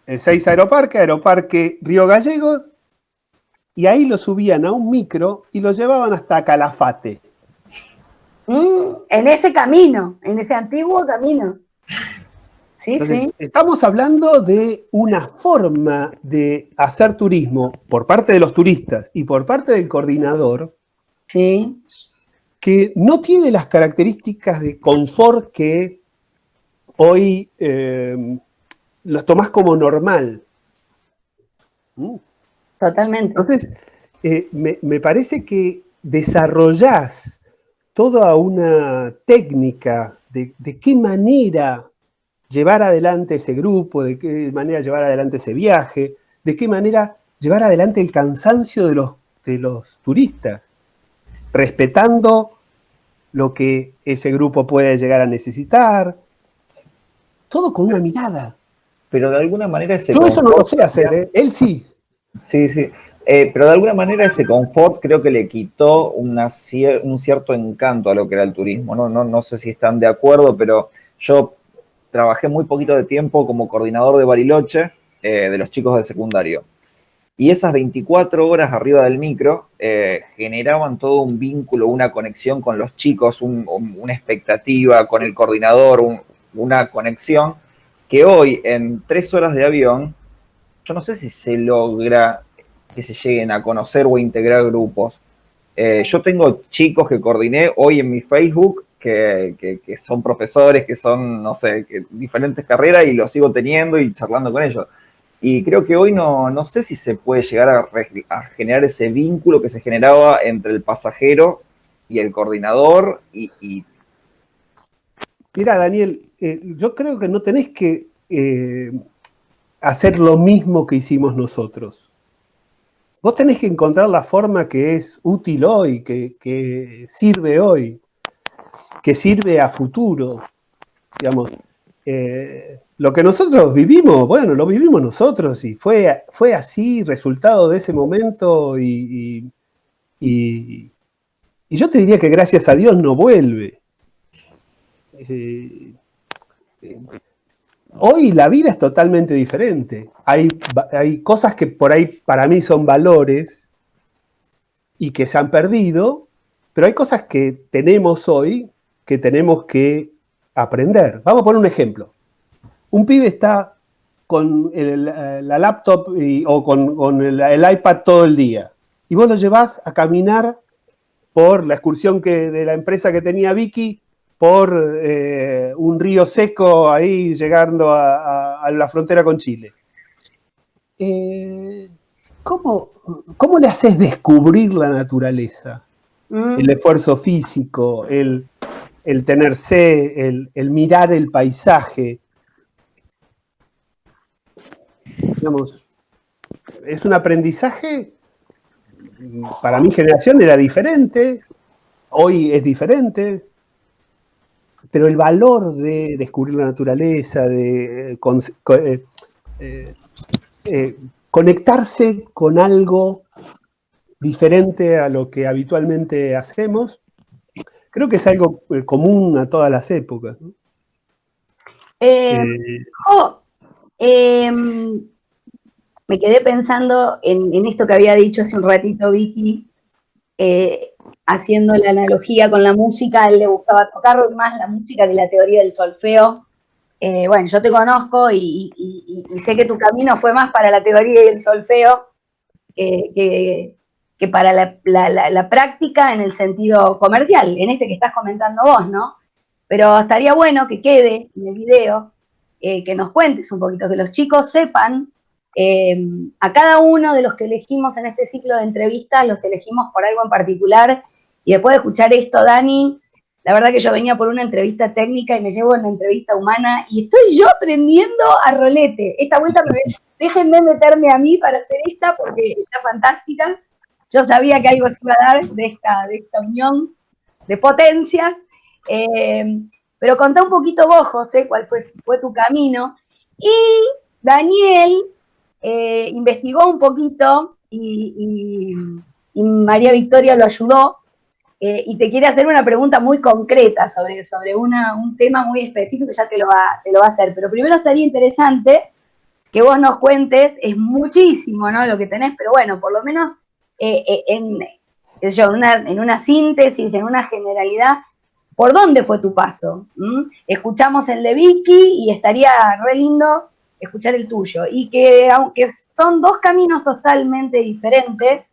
Aeroparque Río Gallegos, y ahí lo subían a un micro y lo llevaban hasta Calafate. En ese camino, en ese antiguo camino. Sí, Entonces, sí. estamos hablando de una forma de hacer turismo por parte de los turistas y por parte del coordinador, Sí. que no tiene las características de confort que hoy lo tomás como normal. Totalmente. Entonces, me parece que desarrollás toda una técnica de qué manera llevar adelante ese grupo, de qué manera llevar adelante ese viaje, de qué manera llevar adelante el cansancio de los turistas, respetando lo que ese grupo puede llegar a necesitar, todo con una mirada. Pero de alguna manera ese Yo eso no lo confort, sé hacer, ¿eh? Él sí. sí, sí. Pero de alguna manera ese confort creo que le quitó un cierto encanto a lo que era el turismo. No sé si están de acuerdo, pero yo trabajé muy poquito de tiempo como coordinador de Bariloche, de los chicos de secundario. Y esas 24 horas arriba del micro generaban todo un vínculo, una conexión con los chicos, una expectativa con el coordinador, una conexión que hoy en 3 horas de avión, yo no sé si se logra que se lleguen a conocer o a integrar grupos. Yo tengo chicos que coordiné hoy en mi Facebook que son profesores, que son, no sé, diferentes carreras y los sigo teniendo y charlando con ellos. Y creo que hoy no sé si se puede llegar a generar ese vínculo que se generaba entre el pasajero y el coordinador. Mira, Daniel, yo creo que no tenés que hacer lo mismo que hicimos nosotros. Vos tenés que encontrar la forma que es útil hoy, que sirve hoy, que sirve a futuro. Digamos, lo que nosotros vivimos, bueno, lo vivimos nosotros y fue así, resultado de ese momento y yo te diría que gracias a Dios no vuelve. Hoy la vida es totalmente diferente. Hay cosas que por ahí para mí son valores y que se han perdido, pero hay cosas que tenemos hoy que tenemos que aprender. Vamos a poner un ejemplo. Un pibe está con la laptop o con el iPad todo el día y vos lo llevás a caminar por la excursión de la empresa que tenía Vicky, por un río seco ahí llegando a la frontera con Chile. ¿Cómo le haces descubrir la naturaleza? El esfuerzo físico, el tener sed, el mirar el paisaje. Digamos, es un aprendizaje, para mi generación era diferente, hoy es diferente, pero el valor de descubrir la naturaleza, de conectarse con algo diferente a lo que habitualmente hacemos, creo que es algo común a todas las épocas, ¿no? Me quedé pensando en esto que había dicho hace un ratito Vicky, haciendo la analogía con la música. A él le gustaba tocar más la música que la teoría del solfeo. Bueno, yo te conozco y sé que tu camino fue más para la teoría y el solfeo que que para la práctica en el sentido comercial, en este que estás comentando vos, ¿no? Pero estaría bueno que quede en el video, que nos cuentes un poquito, que los chicos sepan, a cada uno de los que elegimos en este ciclo de entrevistas, los elegimos por algo en particular, y después de escuchar esto, Dani, la verdad que yo venía por una entrevista técnica y me llevo una entrevista humana, y estoy yo aprendiendo a rolete. Esta vuelta déjenme meterme a mí para hacer esta, porque está fantástica. Yo sabía que algo se iba a dar de esta unión de potencias. Pero contá un poquito vos, José, cuál fue tu camino. Y Daniel investigó un poquito y María Victoria lo ayudó. Y te quiere hacer una pregunta muy concreta sobre un tema muy específico, ya te lo va a hacer. Pero primero estaría interesante que vos nos cuentes, es muchísimo, ¿no?, lo que tenés, pero bueno, por lo menos en una síntesis, en una generalidad, ¿por dónde fue tu paso? Escuchamos el de Vicky y estaría re lindo escuchar el tuyo. Y que aunque son dos caminos totalmente diferentes,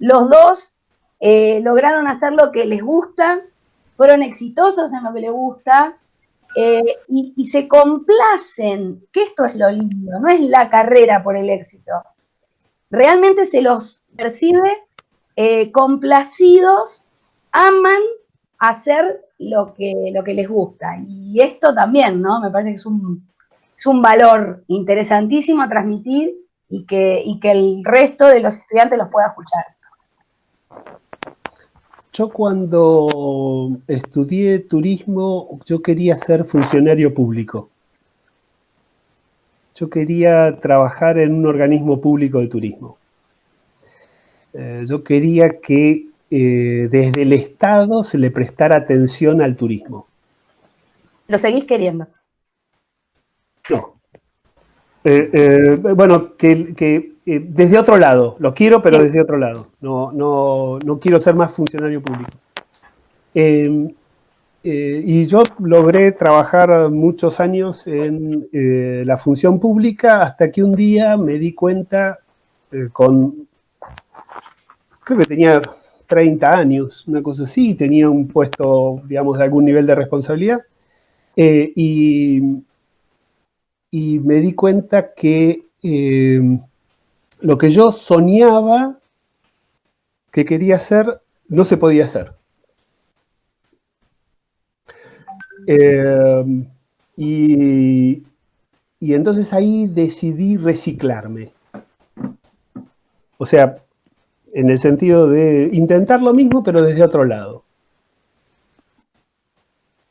los dos lograron hacer lo que les gusta, fueron exitosos en lo que les gusta, y se complacen, que esto es lo lindo, no es la carrera por el éxito. Realmente se los percibe complacidos, aman hacer lo que les gusta. Y esto también, ¿no? Me parece que es un valor interesantísimo a transmitir y que el resto de los estudiantes los pueda escuchar. Yo cuando estudié turismo, yo quería ser funcionario público. Yo quería trabajar en un organismo público de turismo. Yo quería que desde el Estado se le prestara atención al turismo. ¿Lo seguís queriendo? No. Bueno, que desde otro lado. Lo quiero, pero desde otro lado. No quiero ser más funcionario público. Y yo logré trabajar muchos años en la función pública hasta que un día me di cuenta creo que tenía 30 años, una cosa así, tenía un puesto, digamos, de algún nivel de responsabilidad, y me di cuenta que lo que yo soñaba que quería hacer no se podía hacer. Y entonces ahí decidí reciclarme. O sea, en el sentido de intentar lo mismo, pero desde otro lado.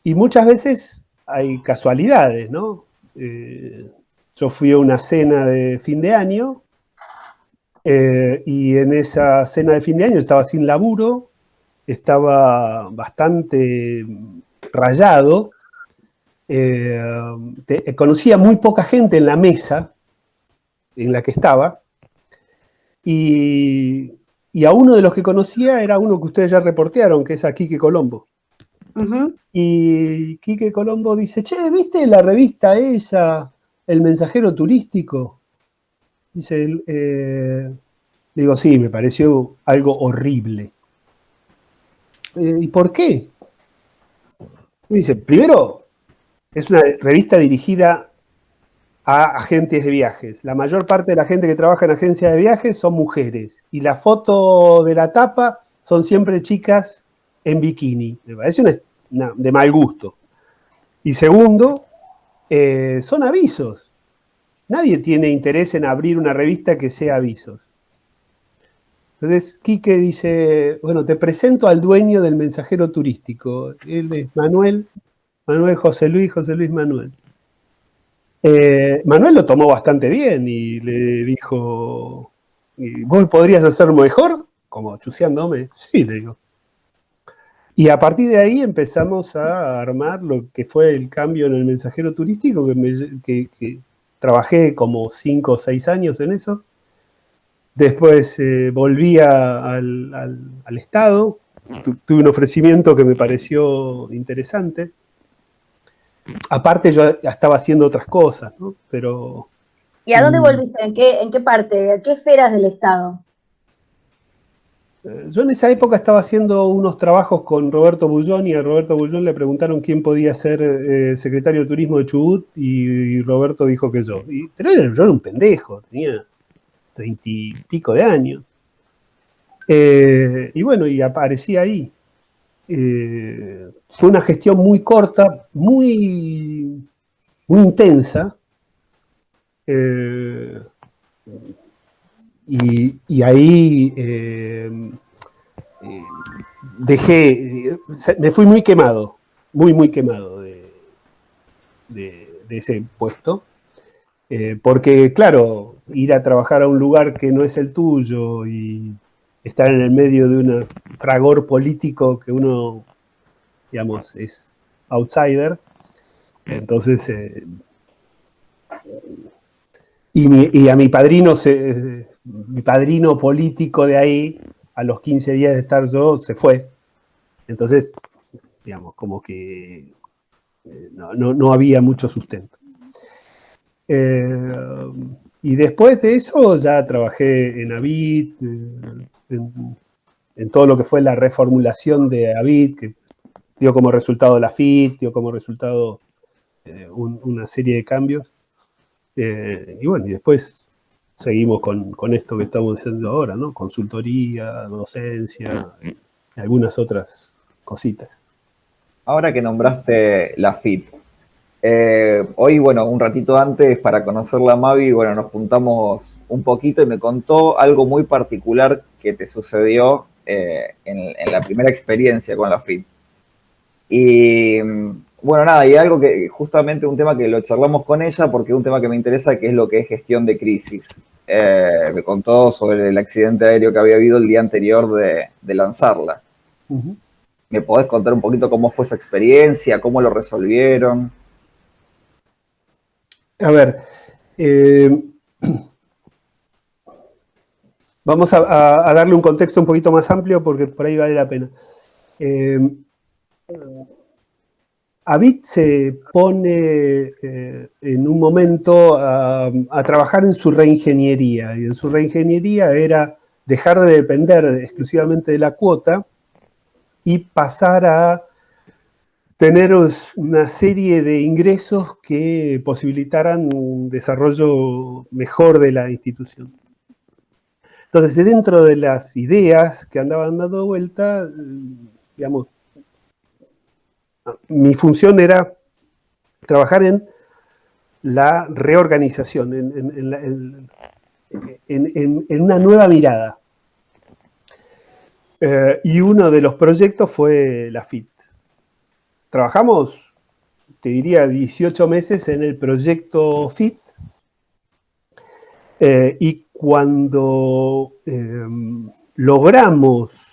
Y muchas veces hay casualidades, ¿no? Yo fui a una cena de fin de año, y en esa cena de fin de año estaba sin laburo, estaba bastante rayado, conocía muy poca gente en la mesa en la que estaba, y a uno de los que conocía era uno que ustedes ya reportearon, que es a Quique Colombo. Y Quique Colombo dice, che, ¿viste la revista esa, El Mensajero Turístico? Dice, le digo, sí, me pareció algo horrible. ¿Y por qué? Me dice, primero, es una revista dirigida a agentes de viajes. La mayor parte de la gente que trabaja en agencias de viajes son mujeres. Y la foto de la tapa son siempre chicas en bikini. Me parece de mal gusto. Y segundo, son avisos. Nadie tiene interés en abrir una revista que sea avisos. Entonces, Quique dice, bueno, te presento al dueño del Mensajero Turístico. Él es Manuel José Luis Manuel. Manuel lo tomó bastante bien y le dijo, ¿vos podrías hacerlo mejor? Como chuseándome. Sí, le digo. Y a partir de ahí empezamos a armar lo que fue el cambio en el Mensajero Turístico, que trabajé como 5 o 6 años en eso. Después volví al Estado, tuve un ofrecimiento que me pareció interesante. Aparte yo estaba haciendo otras cosas, ¿no? Pero... ¿Y a dónde volviste? ¿En qué parte? ¿A qué esferas del Estado? Yo en esa época estaba haciendo unos trabajos con Roberto Bullón, y a Roberto Bullón le preguntaron quién podía ser secretario de Turismo de Chubut, y Roberto dijo que yo. Pero yo era un pendejo, tenía 30 y pico de años. Y bueno, y aparecí ahí. Fue una gestión muy corta, muy intensa. Y ahí me fui muy quemado, muy quemado de ese puesto, porque claro, ir a trabajar a un lugar que no es el tuyo y estar en el medio de un fragor político que uno, digamos, es outsider, entonces, y a mi padrino político de ahí, a los 15 días de estar yo, se fue. Entonces, digamos, como que no había mucho sustento. Y después de eso ya trabajé en Avid, en todo lo que fue la reformulación de Avid, que dio como resultado la FIT, dio como resultado una serie de cambios. Y bueno, y después seguimos con esto que estamos haciendo ahora, ¿no? Consultoría, docencia, y algunas otras cositas. Ahora que nombraste la FIT, hoy, bueno, un ratito antes para conocerla a Mavi, bueno, nos juntamos un poquito y me contó algo muy particular que te sucedió en la primera experiencia con la FIT. Y bueno, nada, y algo que justamente un tema que lo charlamos con ella porque es un tema que me interesa, que es lo que es gestión de crisis. Me contó sobre el accidente aéreo que había habido el día anterior de lanzarla. Uh-huh. ¿Me podés contar un poquito cómo fue esa experiencia, cómo lo resolvieron? A ver, vamos a darle un contexto un poquito más amplio porque por ahí vale la pena. Avid se pone en un momento a trabajar en su reingeniería, y en su reingeniería era dejar de depender exclusivamente de la cuota y pasar a tener una serie de ingresos que posibilitaran un desarrollo mejor de la institución. Entonces, dentro de las ideas que andaban dando vuelta, digamos, mi función era trabajar en la reorganización, en una nueva mirada. Y uno de los proyectos fue la FIT. Trabajamos, te diría, 18 meses en el proyecto FIT, y cuando logramos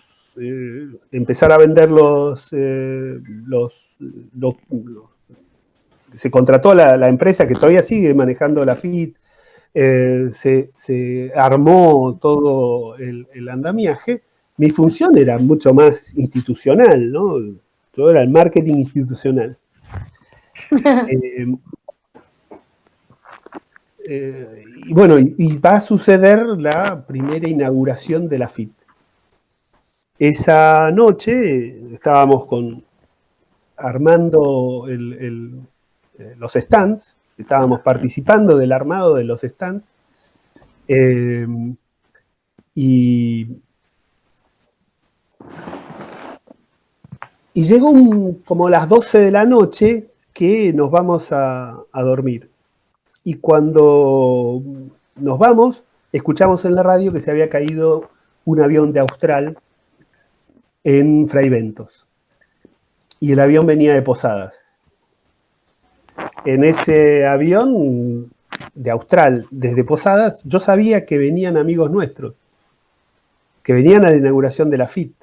empezar a vender se contrató la empresa que todavía sigue manejando la FIT, se armó todo el andamiaje. Mi función era mucho más institucional, ¿no? Yo era el marketing institucional. Y bueno, y va a suceder la primera inauguración de la FIT. Esa noche estábamos armando los stands, estábamos participando del armado de los stands, y llegó como las 12 de la noche que nos vamos a dormir. Y cuando nos vamos, escuchamos en la radio que se había caído un avión de Austral en Fraiventos. Y el avión venía de Posadas. En ese avión de Austral, desde Posadas, yo sabía que venían amigos nuestros, que venían a la inauguración de la FIT.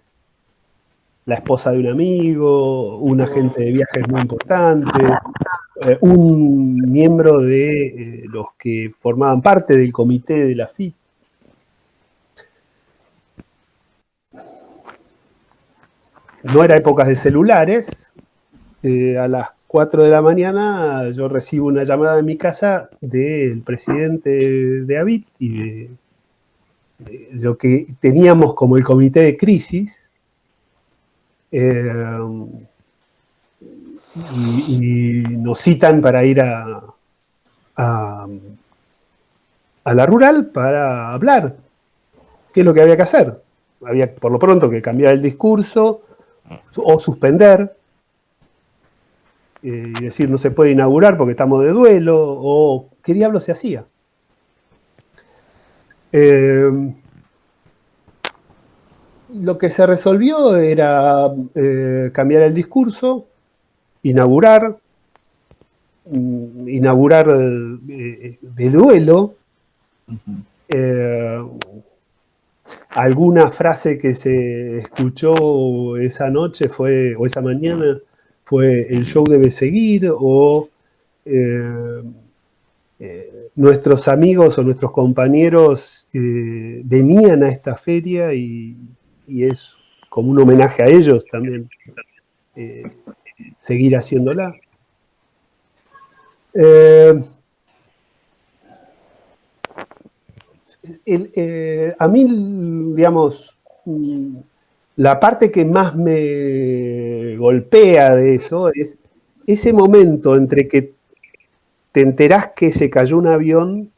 La esposa de un amigo, un agente de viajes muy importante, un miembro de los que formaban parte del comité de la FIT. No era épocas de celulares. A las 4 de la mañana yo recibo una llamada en mi casa del presidente de Avid y lo que teníamos como el comité de crisis, y nos citan para ir a la rural para hablar. ¿Qué es lo que había que hacer? Había, por lo pronto, que cambiar el discurso o suspender y decir no se puede inaugurar porque estamos de duelo, o qué diablo se hacía. Lo que se resolvió era cambiar el discurso, inaugurar de duelo. Alguna frase que se escuchó esa noche o esa mañana fue el show debe seguir, o nuestros amigos o nuestros compañeros venían a esta feria y es como un homenaje a ellos también seguir haciéndola. A mí, digamos, la parte que más me golpea de eso es ese momento entre que te enterás que se cayó un avión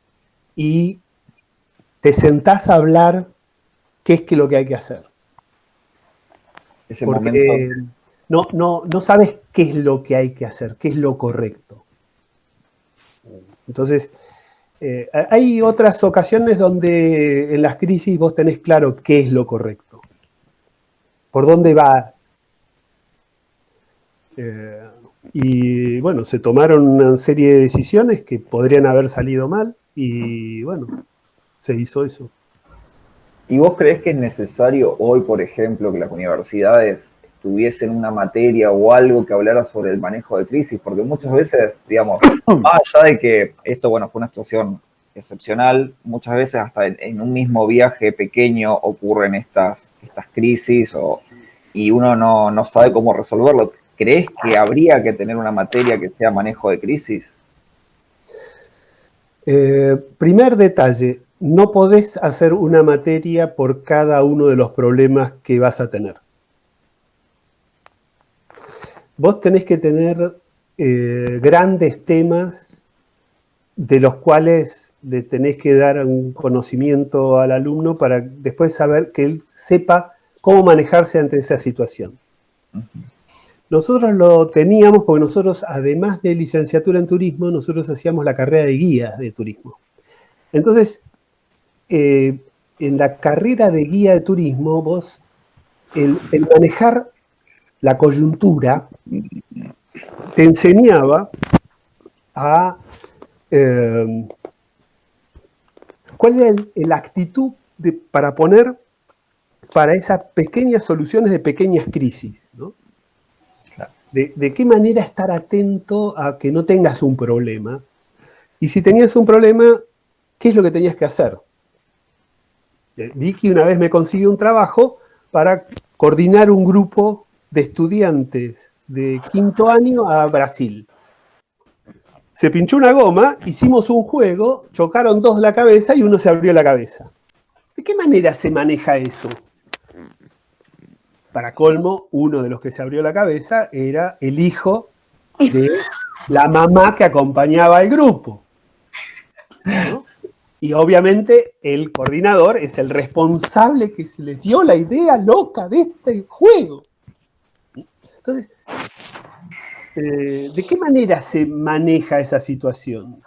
y te sentás a hablar qué es lo que hay que hacer. Ese porque momento. no sabes qué es lo que hay que hacer, qué es lo correcto. Entonces, hay otras ocasiones donde en las crisis vos tenés claro qué es lo correcto, por dónde va. Y bueno, se tomaron una serie de decisiones que podrían haber salido mal y bueno, se hizo eso. ¿Y vos creés que es necesario hoy, por ejemplo, que las universidades tuviesen una materia o algo que hablara sobre el manejo de crisis? Porque muchas veces, digamos, más allá de que esto, bueno, fue una situación excepcional, muchas veces hasta en un mismo viaje pequeño ocurren estas crisis y uno no sabe cómo resolverlo. ¿Creés que habría que tener una materia que sea manejo de crisis? Primer detalle, no podés hacer una materia por cada uno de los problemas que vas a tener. Vos tenés que tener grandes temas de los cuales le tenés que dar un conocimiento al alumno para después saber que él sepa cómo manejarse ante esa situación. Nosotros lo teníamos porque nosotros, además de licenciatura en turismo, nosotros hacíamos la carrera de guía de turismo. Entonces, en la carrera de guía de turismo, vos, el manejar la coyuntura, te enseñaba a cuál era la actitud para poner para esas pequeñas soluciones de pequeñas crisis, ¿no? De qué manera estar atento a que no tengas un problema. Y si tenías un problema, ¿qué es lo que tenías que hacer? Vicky una vez me consiguió un trabajo para coordinar un grupo de estudiantes de 5º año a Brasil. Se pinchó una goma, hicimos un juego, chocaron 2 la cabeza y uno se abrió la cabeza. ¿De qué manera se maneja eso? Para colmo, uno de los que se abrió la cabeza era el hijo de la mamá que acompañaba al grupo, ¿no? Y obviamente el coordinador es el responsable que se les dio la idea loca de este juego. Entonces, ¿de qué manera se maneja esa situación?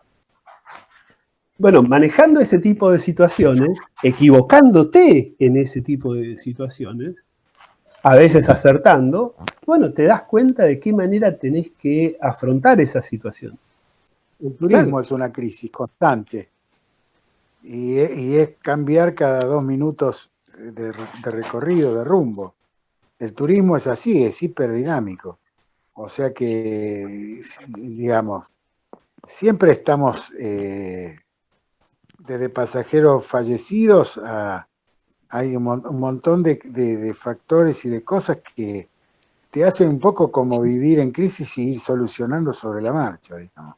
Bueno, manejando ese tipo de situaciones, equivocándote en ese tipo de situaciones, a veces acertando, bueno, te das cuenta de qué manera tenés que afrontar esa situación. El turismo es una crisis constante y es cambiar cada 2 minutos de recorrido, de rumbo. El turismo es así, es hiperdinámico. O sea que, digamos, siempre estamos desde pasajeros fallecidos a... Hay un montón de factores y de cosas que te hacen un poco como vivir en crisis y ir solucionando sobre la marcha, digamos.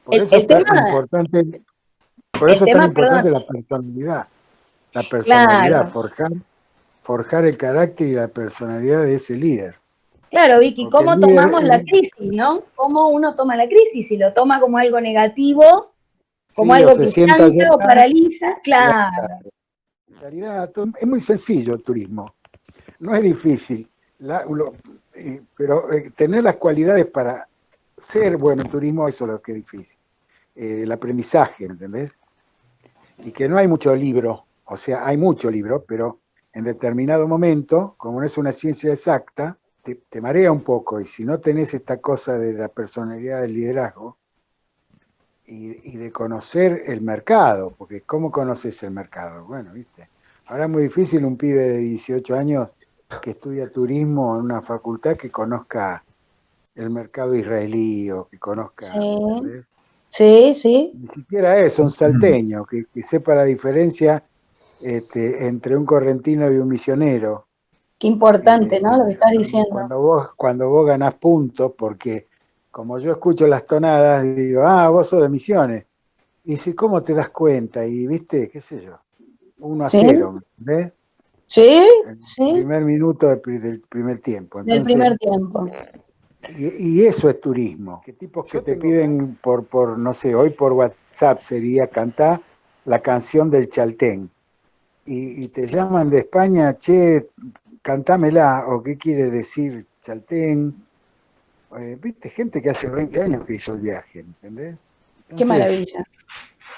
Por eso es tan importante la personalidad. la personalidad, Claro, forjar el carácter y la personalidad de ese líder. claro, Vicky, Porque el ¿cómo líder, tomamos la crisis, no? ¿Cómo uno toma la crisis? Si lo toma como algo negativo, como sí, o algo se que sienta a estanca o llorar. paraliza, claro. En realidad es muy sencillo el turismo, no es difícil, pero tener las cualidades para ser bueno en turismo, eso es lo que es difícil. El aprendizaje, ¿me entendés? Y que no hay mucho libro, o sea, hay mucho libro, pero en determinado momento, como no es una ciencia exacta, te marea un poco, y si no tenés esta cosa de la personalidad del liderazgo y de conocer el mercado, porque ¿cómo conoces el mercado? Bueno, viste, ahora es muy difícil un pibe de 18 años que estudia turismo en una facultad que conozca el mercado israelí o que conozca, ¿me Sí, entendés? sí, sí. Ni siquiera eso, un salteño, que sepa la diferencia entre un correntino y un misionero. Qué importante, ¿no? Lo que estás Y diciendo. cuando vos ganás puntos, porque como yo escucho las tonadas, digo, ah, vos sos de Misiones. Y dice, ¿cómo te das cuenta? Y viste, qué sé yo, 1-0, Sí, ¿ves? sí, El sí, primer minuto del primer tiempo. del Entonces, primer tiempo. y eso es turismo. Que tipos que te piden no sé, hoy por WhatsApp sería cantar la canción del Chaltén. Y te llaman de España, che, cantámela, o qué quiere decir Chaltén. Viste, gente que hace 20 años que hizo el viaje, ¿entendés? Qué Entonces, maravilla.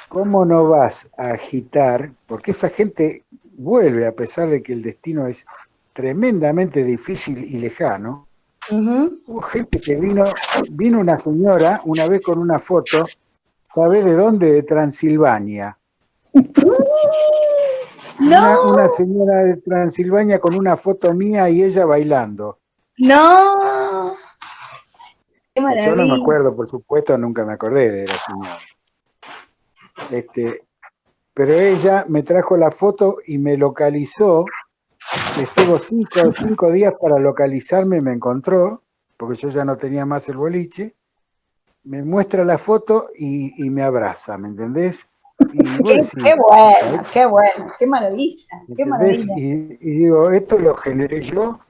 ¿cómo no vas a agitar? Porque esa gente vuelve, a pesar de que el destino es tremendamente difícil y lejano. Ujú. Hubo gente que vino una señora una vez con una foto, ¿sabés de dónde? De Transilvania. Una No, señora de Transilvania con una foto mía y ella bailando. no, qué Que yo no me maravilla. acuerdo, por supuesto, nunca me acordé de la señora. Pero ella me trajo la foto y me localizó. Estuvo cinco días para localizarme y me encontró, porque yo ya no tenía más el boliche. Me muestra la foto y me abraza, ¿me entendés? Y vos decís, Qué bueno, qué maravilla, ¿me qué entendés? maravilla. Y digo, esto lo generé yo,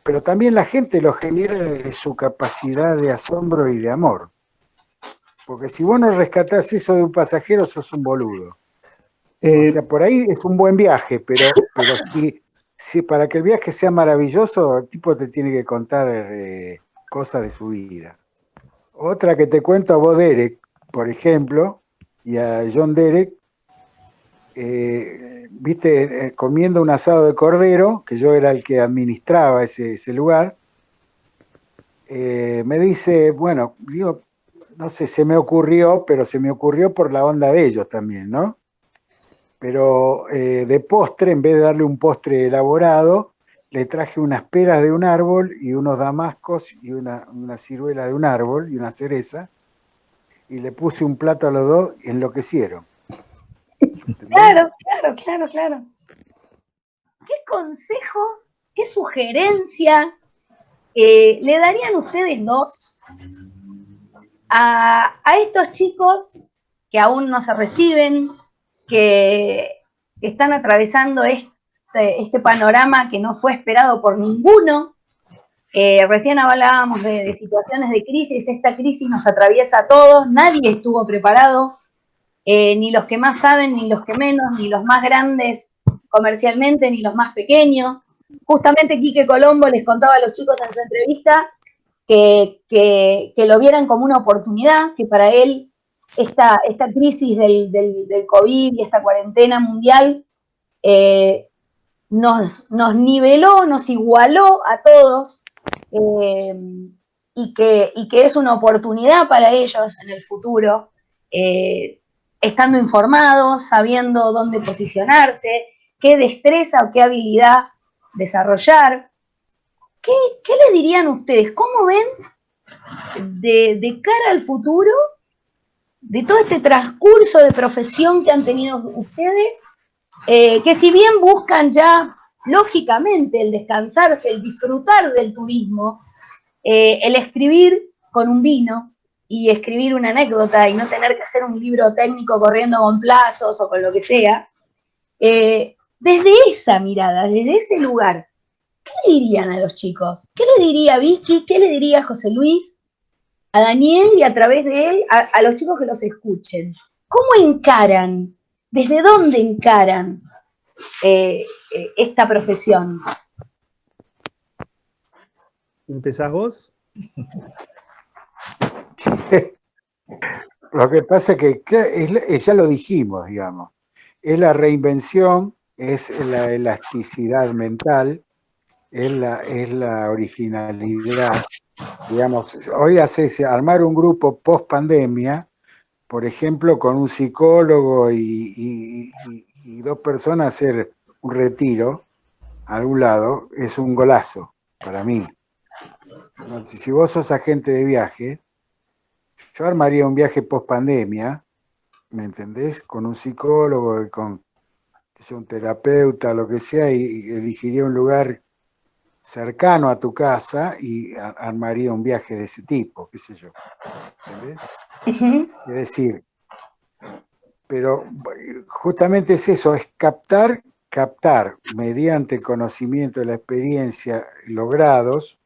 pero también la gente lo genera desde su capacidad de asombro y de amor. Porque si vos no rescatás eso de un pasajero, sos un boludo. O Eh, sea, por ahí es un buen viaje, pero si para que el viaje sea maravilloso, el tipo te tiene que contar cosas de su vida. Otra que te cuento a vos, Derek, por ejemplo, y a John Derek, viste, comiendo un asado de cordero, que yo era el que administraba ese lugar, me dice, bueno, digo, no sé, se me ocurrió, pero se me ocurrió por la onda de ellos también, ¿no? Pero de postre, en vez de darle un postre elaborado, le traje unas peras de un árbol y unos damascos y una ciruela de un árbol y una cereza, y le puse un plato a los dos y enloquecieron. Claro, ¿Entendés? claro, claro, claro. ¿Qué consejo, qué sugerencia le darían ustedes dos a estos chicos que aún no se reciben, que están atravesando este panorama que no fue esperado por ninguno? Recién hablábamos de situaciones de crisis, esta crisis nos atraviesa a todos, nadie estuvo preparado, ni los que más saben, ni los que menos, ni los más grandes comercialmente, ni los más pequeños. Justamente Quique Colombo les contaba a los chicos en su entrevista que lo vieran como una oportunidad, que para él esta crisis del COVID y esta cuarentena mundial nos niveló, nos igualó a todos, eh, y que es una oportunidad para ellos en el futuro, estando informados, sabiendo dónde posicionarse, qué destreza o qué habilidad desarrollar. ¿Qué le dirían ustedes? ¿Cómo ven de cara al futuro, de todo este transcurso de profesión que han tenido ustedes, que si bien buscan ya, lógicamente, el descansarse, el disfrutar del turismo, el escribir con un vino y escribir una anécdota y no tener que hacer un libro técnico corriendo con plazos o con lo que sea, desde esa mirada, desde ese lugar, ¿qué le dirían a los chicos? ¿Qué le diría Vicky? ¿Qué le diría José Luis? A Daniel y a través de él a los chicos que los escuchen. ¿Cómo encaran? ¿Desde dónde encaran esta profesión? ¿Empezás vos? Lo que pasa es que ya lo dijimos, digamos, es la reinvención, es la elasticidad mental, es la originalidad. Digamos, hoy armar un grupo post pandemia, por ejemplo, con un psicólogo y 2 personas hacer un retiro a algún lado, es un golazo para mí. Entonces, si vos sos agente de viaje, yo armaría un viaje post pandemia, ¿me entendés? Con un psicólogo, con que sea un terapeuta, lo que sea, y elegiría un lugar cercano a tu casa y armaría un viaje de ese tipo, qué sé yo. ¿Entendés? Es decir, pero justamente es eso, es captar mediante el conocimiento y la experiencia logrados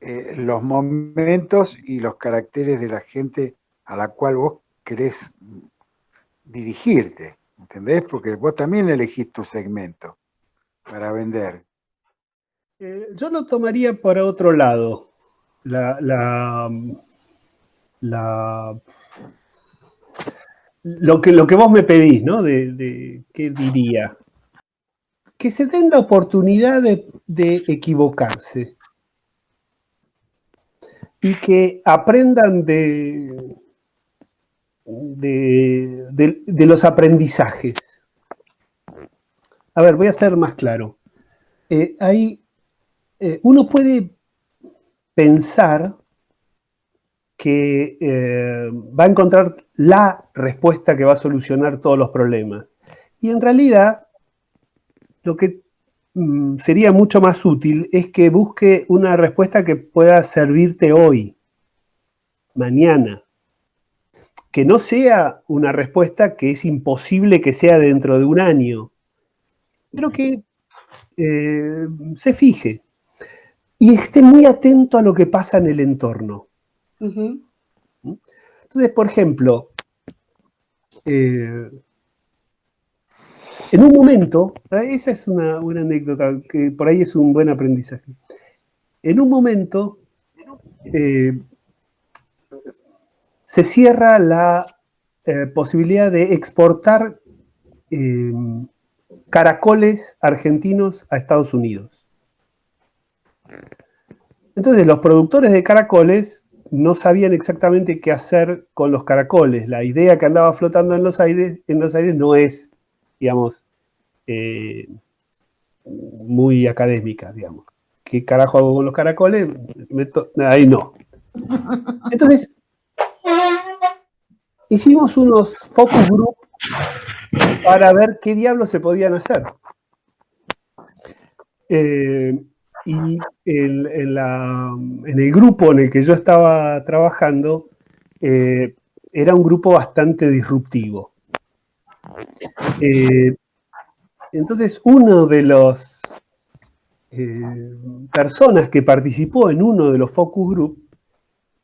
los momentos y los caracteres de la gente a la cual vos querés dirigirte, ¿entendés? Porque vos también elegís tu segmento para vender. Yo lo tomaría por otro lado. Lo que vos me pedís, ¿no? ¿Qué diría? Que se den la oportunidad de equivocarse y que aprendan de los aprendizajes. A ver, voy a ser más claro. Uno puede pensar que va a encontrar la respuesta que va a solucionar todos los problemas. Y en realidad, lo que sería mucho más útil es que busque una respuesta que pueda servirte hoy, mañana. Que no sea una respuesta que es imposible que sea dentro de un año, pero que se fije y esté muy atento a lo que pasa en el entorno. Uh-huh. Entonces, por ejemplo, en un momento, esa es una anécdota que por ahí es un buen aprendizaje. En un momento se cierra la posibilidad de exportar caracoles argentinos a Estados Unidos. Entonces los productores de caracoles no sabían exactamente qué hacer con los caracoles. La idea que andaba flotando en los aires no es, digamos, muy académica, digamos. ¿Qué carajo hago con los caracoles? Ahí no. Entonces, hicimos unos focus group para ver qué diablos se podían hacer. Y en el grupo en el que yo estaba trabajando, era un grupo bastante disruptivo. Entonces, uno de los personas que participó en uno de los focus group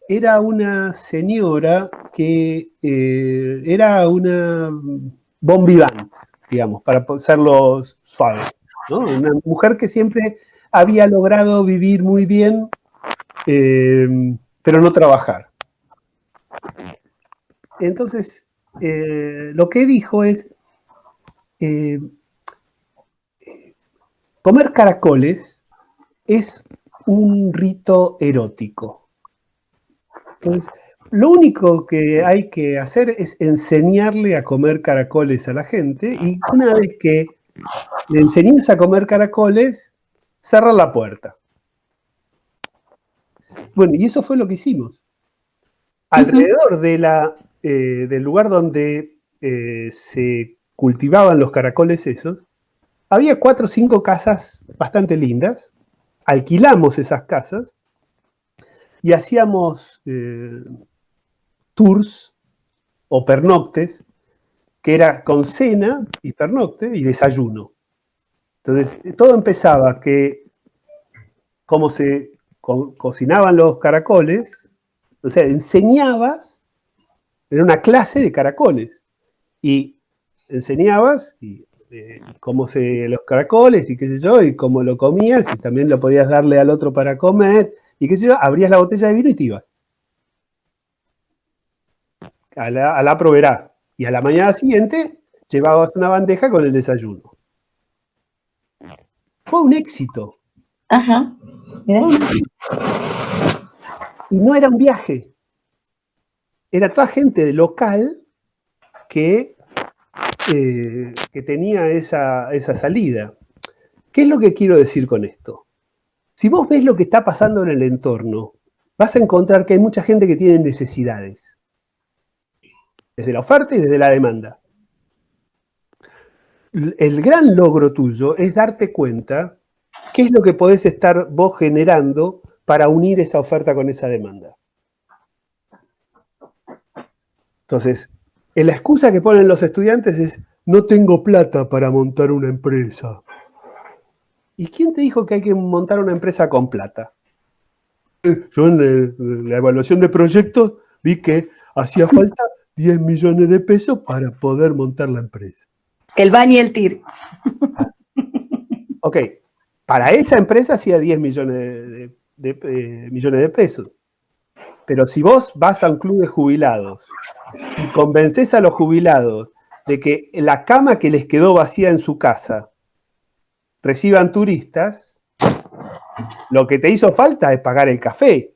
era una señora que era una bon vivant, digamos, para hacerlo suave, ¿no? Una mujer que siempre había logrado vivir muy bien, pero no trabajar. Entonces, lo que dijo es, comer caracoles es un rito erótico. Entonces, lo único que hay que hacer es enseñarle a comer caracoles a la gente, y una vez que le enseñes a comer caracoles, cerrar la puerta. Bueno, y eso fue lo que hicimos. Alrededor del lugar donde se cultivaban los caracoles esos, había 4 o 5 casas bastante lindas. Alquilamos esas casas y hacíamos tours o pernoctes que era con cena y pernocte y desayuno. Entonces, todo empezaba que como se cocinaban los caracoles, o sea, enseñabas, era una clase de caracoles, y enseñabas cómo los caracoles y qué sé yo, y cómo lo comías, y también lo podías darle al otro para comer, y qué sé yo, abrías la botella de vino y te ibas. A la proverá. Y a la mañana siguiente llevabas una bandeja con el desayuno. Fue un éxito. Ajá. Y no era un viaje. Era toda gente local que tenía esa salida. ¿Qué es lo que quiero decir con esto? Si vos ves lo que está pasando en el entorno, vas a encontrar que hay mucha gente que tiene necesidades. Desde la oferta y desde la demanda. El gran logro tuyo es darte cuenta qué es lo que podés estar vos generando para unir esa oferta con esa demanda. Entonces, la excusa que ponen los estudiantes es: no tengo plata para montar una empresa. ¿Y quién te dijo que hay que montar una empresa con plata? Yo en la evaluación de proyectos vi que hacía falta 10 millones de pesos para poder montar la empresa. El Ban y el Tir. Ok, para esa empresa hacía 10 millones millones de pesos. Pero si vos vas a un club de jubilados y convences a los jubilados de que la cama que les quedó vacía en su casa reciban turistas, lo que te hizo falta es pagar el café.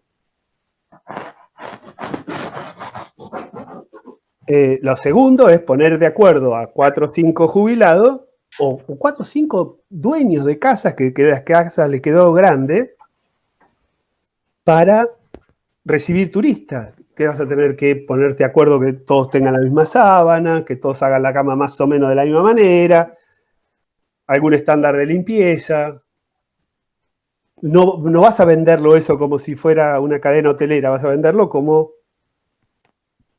Lo segundo es poner de acuerdo a 4 o 5 jubilados o 4 o 5 dueños de casas que las casas le quedó grande para recibir turistas. Que vas a tener que ponerte de acuerdo que todos tengan la misma sábana, que todos hagan la cama más o menos de la misma manera, algún estándar de limpieza. No vas a venderlo eso como si fuera una cadena hotelera, vas a venderlo como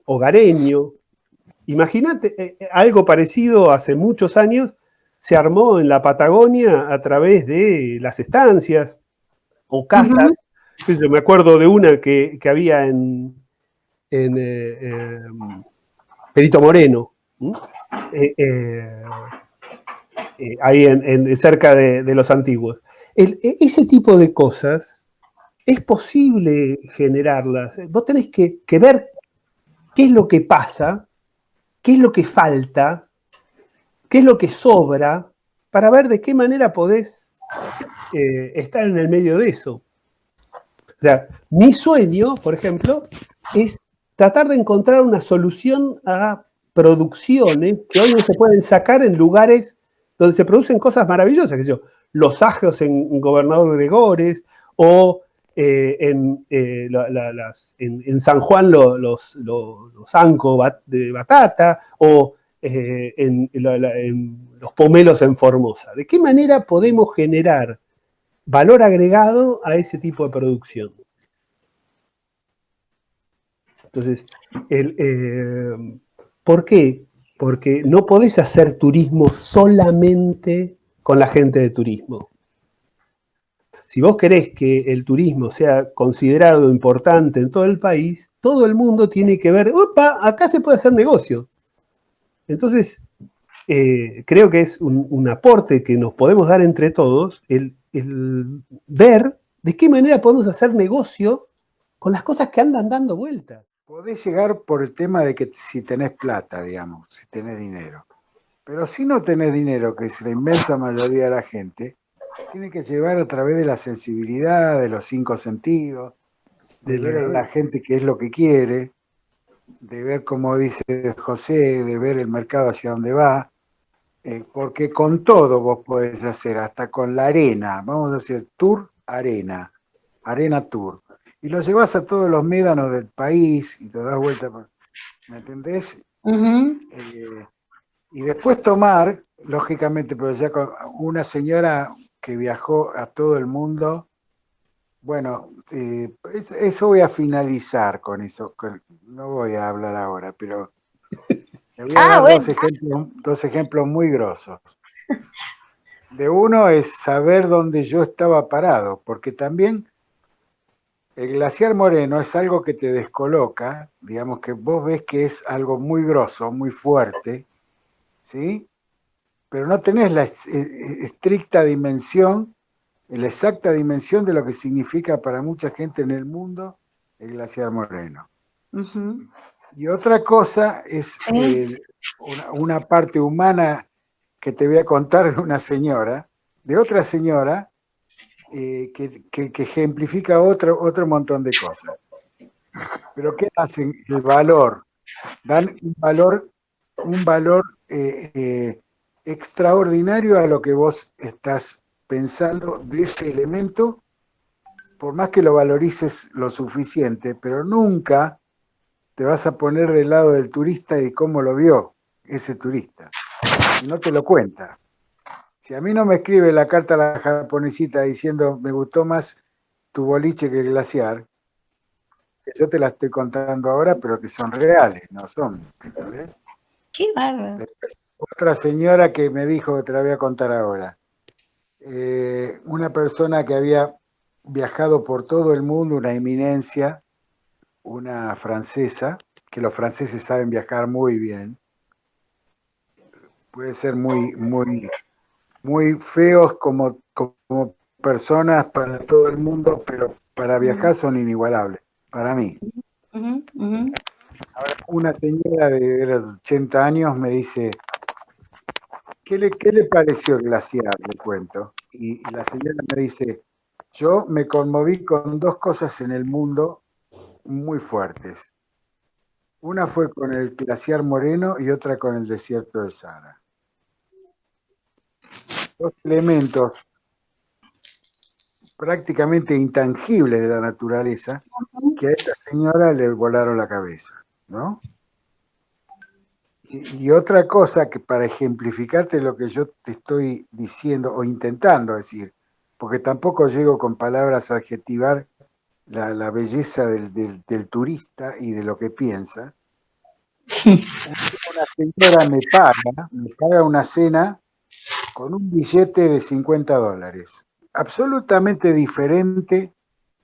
hogareño. Imagínate, algo parecido hace muchos años se armó en la Patagonia a través de las estancias o casas. Yo me acuerdo de una que había en Perito Moreno, ahí cerca de los antiguos. Ese tipo de cosas es posible generarlas. Vos tenés que ver qué es lo que pasa, qué es lo que falta, qué es lo que sobra, para ver de qué manera podés estar en el medio de eso. O sea, mi sueño, por ejemplo, es tratar de encontrar una solución a producciones que hoy no se pueden sacar en lugares donde se producen cosas maravillosas, que yo, los ajeos en Gobernador Gregores, o en San Juan los ancos de batata, o en los pomelos en Formosa. ¿De qué manera podemos generar valor agregado a ese tipo de producción? Entonces, ¿por qué? Porque no podés hacer turismo solamente con la gente de turismo. Si vos querés que el turismo sea considerado importante en todo el país, todo el mundo tiene que ver, ¡opa! Acá se puede hacer negocio. Entonces, creo que es un aporte que nos podemos dar entre todos, el ver de qué manera podemos hacer negocio con las cosas que andan dando vueltas. Podés llegar por el tema de que si tenés plata, digamos, si tenés dinero. Pero si no tenés dinero, que es la inmensa mayoría de la gente, tiene que llevar a través de la sensibilidad, de los 5 sentidos, de ver a la gente qué es lo que quiere, de ver, como dice José, de ver el mercado hacia dónde va, porque con todo vos podés hacer, hasta con la arena, vamos a hacer tour arena, arena tour, y lo llevas a todos los médanos del país y te das vuelta, ¿me entendés? Y después tomar, lógicamente, pero ya con una señora que viajó a todo el mundo, bueno, eso voy a finalizar con eso, no voy a hablar ahora, pero Te voy a dar bueno. dos ejemplos muy grosos. De uno es saber dónde yo estaba parado, porque también el glaciar Moreno es algo que te descoloca, digamos que vos ves que es algo muy grosso, muy fuerte, ¿sí? Pero no tenés la estricta dimensión, la exacta dimensión de lo que significa para mucha gente en el mundo el glaciar Moreno. Ujú. Y otra cosa es Sí. una parte humana que te voy a contar de una señora, de otra señora, que ejemplifica otro montón de cosas. Pero ¿qué hacen? El valor. Dan un valor extraordinario a lo que vos estás pensando de ese elemento, por más que lo valorices lo suficiente, pero nunca te vas a poner del lado del turista y cómo lo vio ese turista. Y no te lo cuenta. Si a mí no me escribe la carta a la japonesita diciendo me gustó más tu boliche que el glaciar, que yo te la estoy contando ahora, pero que son reales, no son. ¿Entendés? Qué bárbaro. Otra señora que me dijo que te la voy a contar ahora. Una persona que había viajado por todo el mundo, una eminencia, una francesa, que los franceses saben viajar muy bien. Puede ser muy feos como personas para todo el mundo, pero para viajar son inigualables, para mí. Ujú, ujú. Una señora de los 80 años me dice, ¿qué le pareció el glaciar? Le cuento. Y la señora me dice, yo me conmoví con dos cosas en el mundo muy fuertes. Una fue con el glaciar Moreno y otra con el desierto de Sahara. Dos elementos prácticamente intangibles de la naturaleza que a esta señora le volaron la cabeza, ¿no? Y otra cosa que para ejemplificarte lo que yo te estoy diciendo o intentando decir, porque tampoco llego con palabras a adjetivar la belleza del turista y de lo que piensa. Una señora me paga una cena con un billete de $50, absolutamente diferente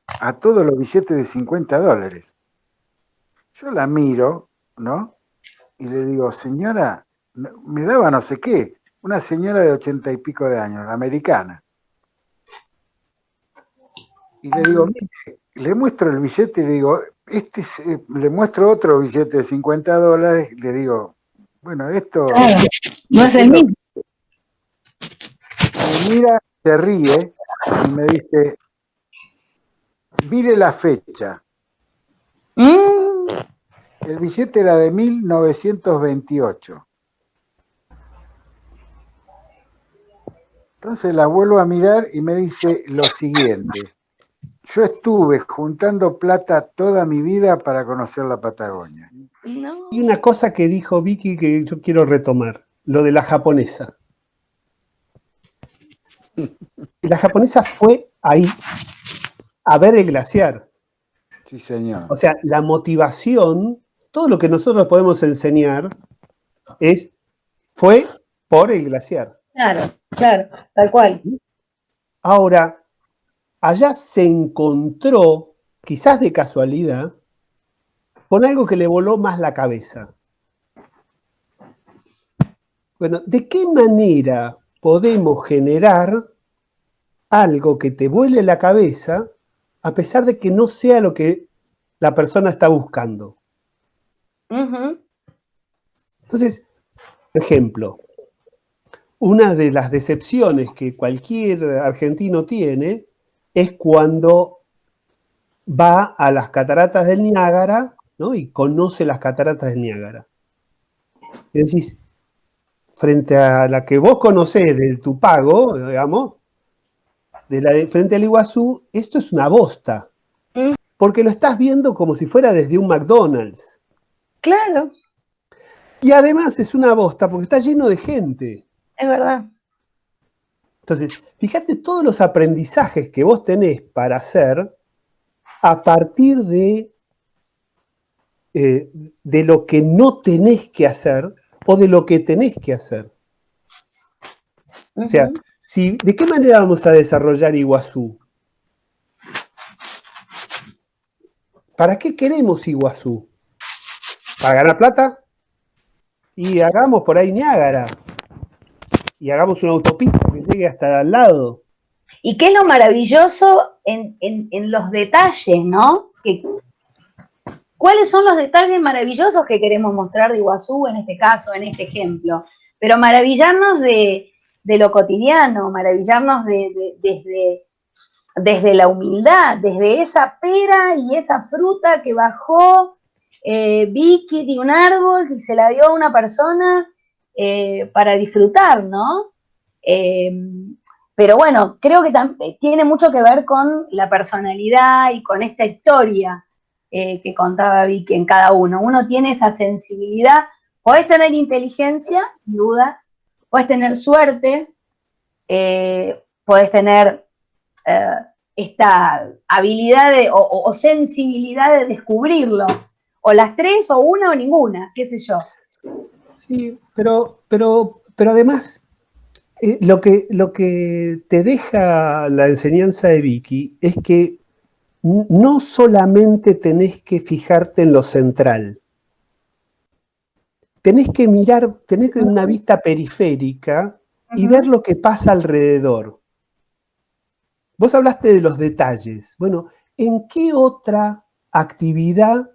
a todos los billetes de $50. Yo la miro, ¿no? Y le digo, señora, me daba no sé qué, una señora de 80 y pico de años, americana. Y le digo, mire, le muestro el billete y le digo, le muestro otro billete de $50, le digo, bueno, esto... Claro, no es el mismo. Me mira, se ríe y me dice, mire la fecha. Mm, El billete era de 1928. Entonces la vuelvo a mirar y me dice lo siguiente. Yo estuve juntando plata toda mi vida para conocer la Patagonia. no. Y una cosa que dijo Vicky que yo quiero retomar, lo de la japonesa. La japonesa fue ahí a ver el glaciar. Sí, señor. O sea, la motivación, todo lo que nosotros podemos enseñar fue por el glaciar. Claro, claro, tal cual. Ahora, allá se encontró, quizás de casualidad, con algo que le voló más la cabeza. Bueno, ¿de qué manera podemos generar algo que te vuele la cabeza a pesar de que no sea lo que la persona está buscando? Ujú. Entonces, por ejemplo, una de las decepciones que cualquier argentino tiene es cuando va a las cataratas del Niágara, ¿no? Y conoce las cataratas del Niágara. Y decís, frente a la que vos conocés de Tupago, digamos, frente al Iguazú, esto es una bosta. Porque lo estás viendo como si fuera desde un McDonald's. Claro, Y además es una bosta porque está lleno de gente. es verdad. Entonces, fíjate todos los aprendizajes que vos tenés para hacer a partir de lo que no tenés que hacer o de lo que tenés que hacer. O sea, ¿de qué manera vamos a desarrollar Iguazú? ¿Para qué queremos Iguazú? ¿Para ganar plata? Y hagamos por ahí Niágara. Y hagamos una autopista que llegue hasta al lado. ¿Y qué es lo maravilloso en los detalles, ¿no? ¿Cuáles son los detalles maravillosos que queremos mostrar de Iguazú en este caso, en este ejemplo? Pero maravillarnos de lo cotidiano, maravillarnos desde la humildad, desde esa pera y esa fruta que bajó Vicky de un árbol y se la dio a una persona para disfrutar, ¿no? Pero bueno, creo que tiene mucho que ver con la personalidad y con esta historia que contaba Vicky en cada uno. Uno tiene esa sensibilidad. Podés tener inteligencia, sin duda, podés tener suerte, podés tener esta habilidad o sensibilidad de descubrirlo. O las tres, o una, o ninguna, qué sé yo. Sí, pero además, lo que te deja la enseñanza de Vicky es que no solamente tenés que fijarte en lo central. Tenés que mirar, tenés una vista periférica y ver lo que pasa alrededor. Vos hablaste de los detalles. Bueno, ¿en qué otra actividad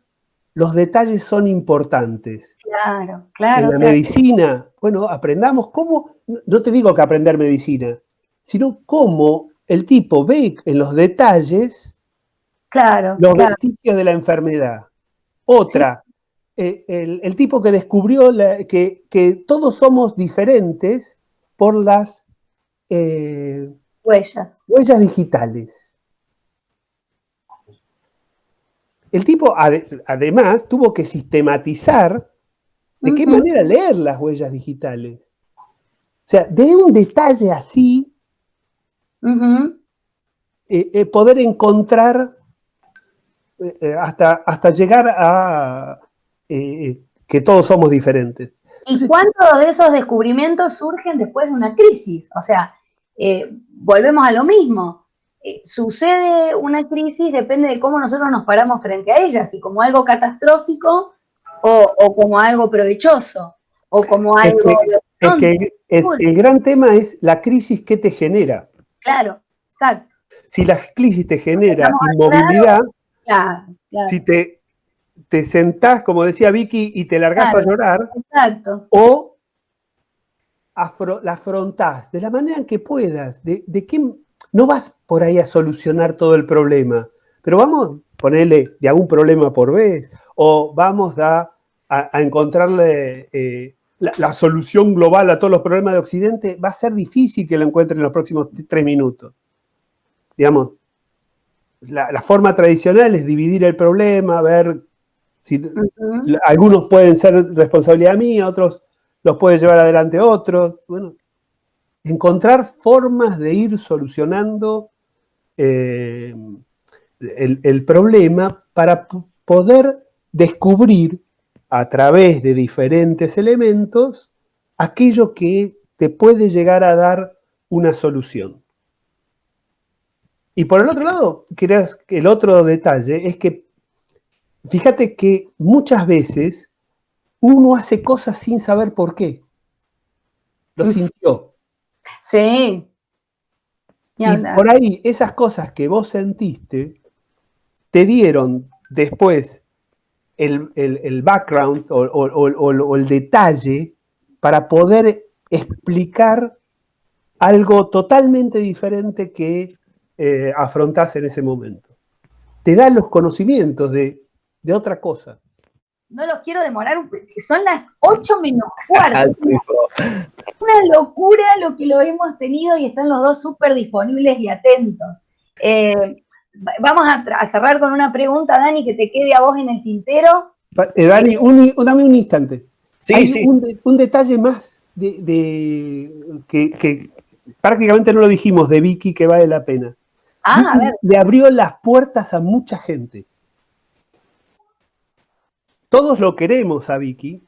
los detalles son importantes? Claro. En la medicina, bueno, aprendamos cómo, no te digo que aprender medicina, sino cómo el tipo ve en los detalles los beneficios de la enfermedad. Otra, sí. El tipo que descubrió que todos somos diferentes por las huellas digitales. El tipo, además, tuvo que sistematizar de qué manera leer las huellas digitales. O sea, de un detalle así, poder encontrar hasta llegar a que todos somos diferentes. ¿Y cuántos de esos descubrimientos surgen después de una crisis? O sea, volvemos a lo mismo. Sucede una crisis, depende de cómo nosotros nos paramos frente a ella, si como algo catastrófico o como algo provechoso, o como algo... El gran tema es la crisis que te genera. Claro, exacto. Si la crisis te genera inmovilidad, si te sentás, como decía Vicky, y te largás a llorar, o la afrontás de la manera en que puedas, de qué... No vas por ahí a solucionar todo el problema, pero vamos a ponerle de algún problema por vez, o vamos a encontrarle la solución global a todos los problemas de Occidente. Va a ser difícil que lo encuentren en los próximos 3 minutos. Digamos, la forma tradicional es dividir el problema, ver si algunos pueden ser responsabilidad mía, otros los puede llevar adelante otros. Bueno, encontrar formas de ir solucionando el problema para poder descubrir a través de diferentes elementos aquello que te puede llegar a dar una solución. Y por el otro lado, el otro detalle es que fíjate que muchas veces uno hace cosas sin saber por qué. Lo sintió. Sí. Y por ahí, esas cosas que vos sentiste, te dieron después el background o el detalle para poder explicar algo totalmente diferente que afrontás en ese momento. Te da los conocimientos de otra cosa. No los quiero demorar, son las 8 menos cuarto. Una locura lo que lo hemos tenido y están los dos súper disponibles y atentos. Vamos a cerrar con una pregunta, Dani, que te quede a vos en el tintero. Dani, dame un instante. Sí, hay sí. Un detalle más que prácticamente no lo dijimos de Vicky que vale la pena. Vicky a ver. Le abrió las puertas a mucha gente. Todos lo queremos a Vicky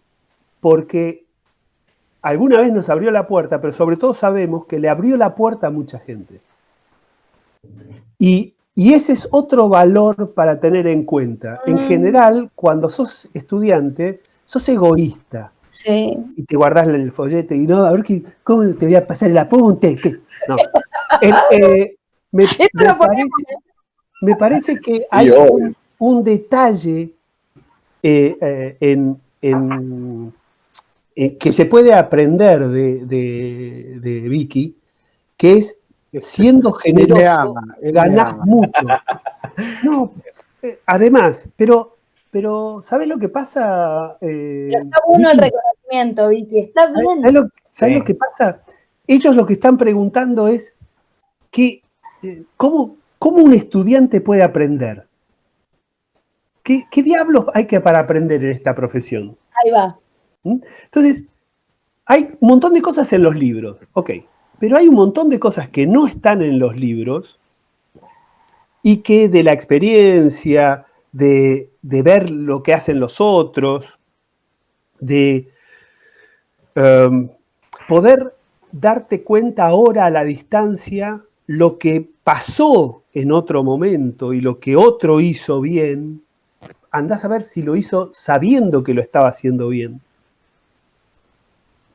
porque alguna vez nos abrió la puerta, pero sobre todo sabemos que le abrió la puerta a mucha gente. Y ese es otro valor para tener en cuenta. En general, cuando sos estudiante, sos egoísta. Sí. Y te guardás el folleto y no, a ver cómo te voy a pasar el apunte. No. Me parece que hay un detalle que se puede aprender de Vicky, que es siendo generoso, ganás mucho. No, además, pero ¿sabes lo que pasa? Está bueno el reconocimiento, Vicky, está bien. ¿Sabes lo que pasa? Ellos lo que están preguntando es ¿cómo un estudiante puede aprender? ¿Qué diablos hay para aprender en esta profesión? Ahí va. Entonces, hay un montón de cosas en los libros, ok, pero hay un montón de cosas que no están en los libros y que de la experiencia, de ver lo que hacen los otros, de poder darte cuenta ahora a la distancia lo que pasó en otro momento y lo que otro hizo bien, andás a ver si lo hizo sabiendo que lo estaba haciendo bien.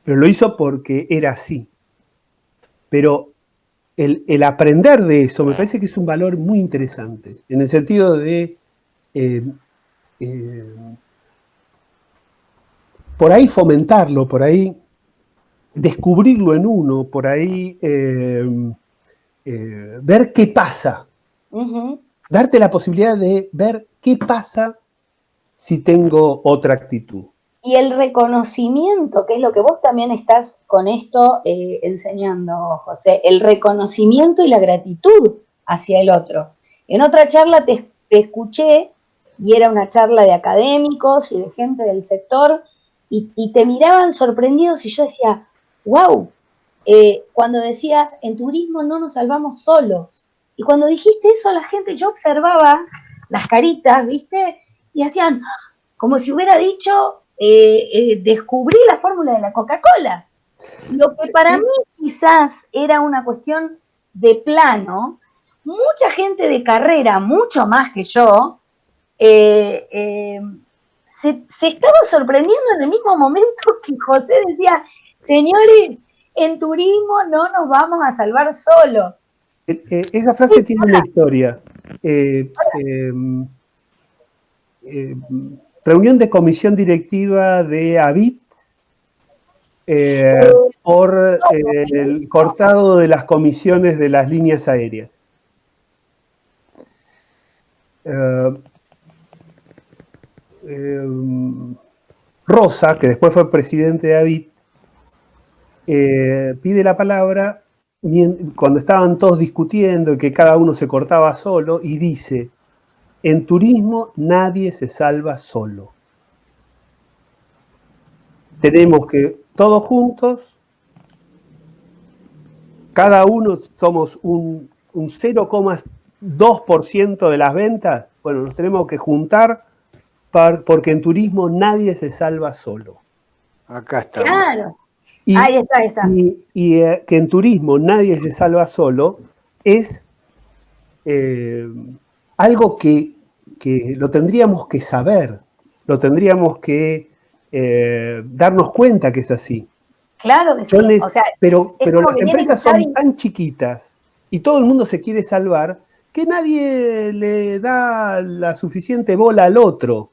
Pero lo hizo porque era así. Pero el aprender de eso me parece que es un valor muy interesante, en el sentido de por ahí fomentarlo, por ahí descubrirlo en uno, por ahí ver qué pasa. Darte la posibilidad de ver qué pasa si tengo otra actitud. Y el reconocimiento, que es lo que vos también estás con esto enseñando, José, el reconocimiento y la gratitud hacia el otro. En otra charla te escuché, y era una charla de académicos y de gente del sector, y te miraban sorprendidos y yo decía, wow, cuando decías, en turismo no nos salvamos solos. Y cuando dijiste eso a la gente, yo observaba las caritas, ¿viste? Y hacían, como si hubiera dicho, descubrí la fórmula de la Coca-Cola. Lo que para mí quizás era una cuestión de plano, mucha gente de carrera, mucho más que yo, se estaba sorprendiendo en el mismo momento que José decía, señores, en turismo no nos vamos a salvar solos. Esa frase tiene una historia. Reunión de comisión directiva de Avit por el cortado de las comisiones de las líneas aéreas. Rosa, que después fue presidente de Avit, pide la palabra cuando estaban todos discutiendo y que cada uno se cortaba solo, y dice, en turismo nadie se salva solo. Tenemos que, todos juntos, cada uno somos un 0,2% de las ventas, bueno, nos tenemos que juntar porque en turismo nadie se salva solo. Acá está. Claro. Ahí está. Y que en turismo nadie se salva solo es algo que lo tendríamos que saber, lo tendríamos que darnos cuenta que es así. Claro que sí. O sea, pero las empresas son tan chiquitas y todo el mundo se quiere salvar que nadie le da la suficiente bola al otro.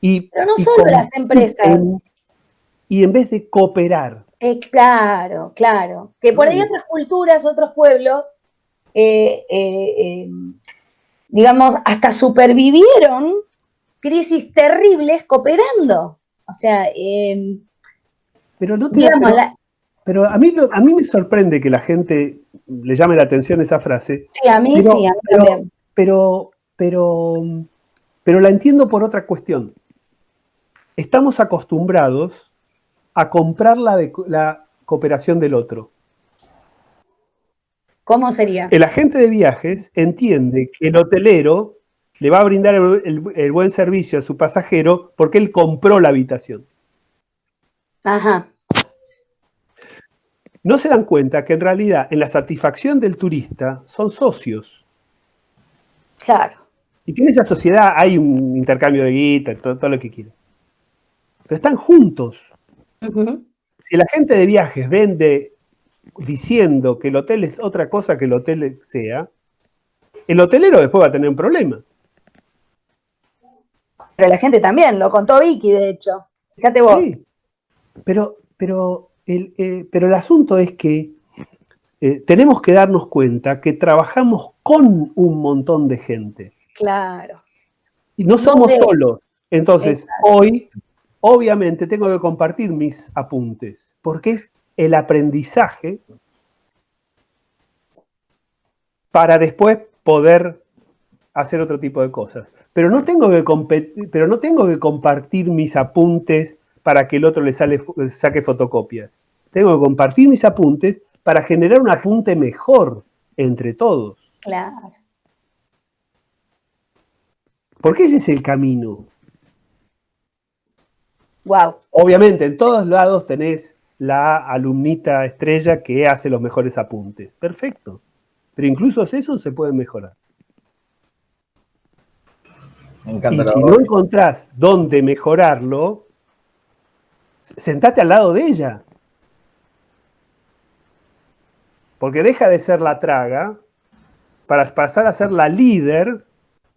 Pero no solo las empresas. Y en vez de cooperar. Claro. Que por ahí otras culturas, otros pueblos, digamos, hasta supervivieron crisis terribles cooperando. O sea, pero a mí me sorprende que la gente le llame la atención esa frase. Sí, a mí sí, a mí también. Pero la entiendo por otra cuestión. Estamos acostumbrados a comprar la cooperación del otro. ¿Cómo sería? El agente de viajes entiende que el hotelero le va a brindar el buen servicio a su pasajero porque él compró la habitación. Ajá. no se dan cuenta que en realidad en la satisfacción del turista son socios. Claro. Y que en esa sociedad hay un intercambio de guita, todo lo que quieran. Pero están juntos. Ujú. Si la gente de viajes vende diciendo que el hotel es otra cosa que el hotel sea, el hotelero después va a tener un problema. Pero la gente también, lo contó Vicky, de hecho. Fíjate vos. Sí, pero el asunto es que tenemos que darnos cuenta que trabajamos con un montón de gente. Claro. Y no somos ¿Dónde? solos. Entonces, Exacto. hoy, obviamente, tengo que compartir mis apuntes, porque es el aprendizaje para después poder hacer otro tipo de cosas. Pero no tengo que compartir mis apuntes para que el otro le saque fotocopias. Tengo que compartir mis apuntes para generar un apunte mejor entre todos. Claro. Porque ese es el camino. Wow. Obviamente, en todos lados tenés la alumnita estrella que hace los mejores apuntes. Perfecto. Pero incluso eso se puede mejorar. Me encanta Y la si verdad. no encontrás dónde mejorarlo, sentate al lado de ella. Porque deja de ser la traga para pasar a ser la líder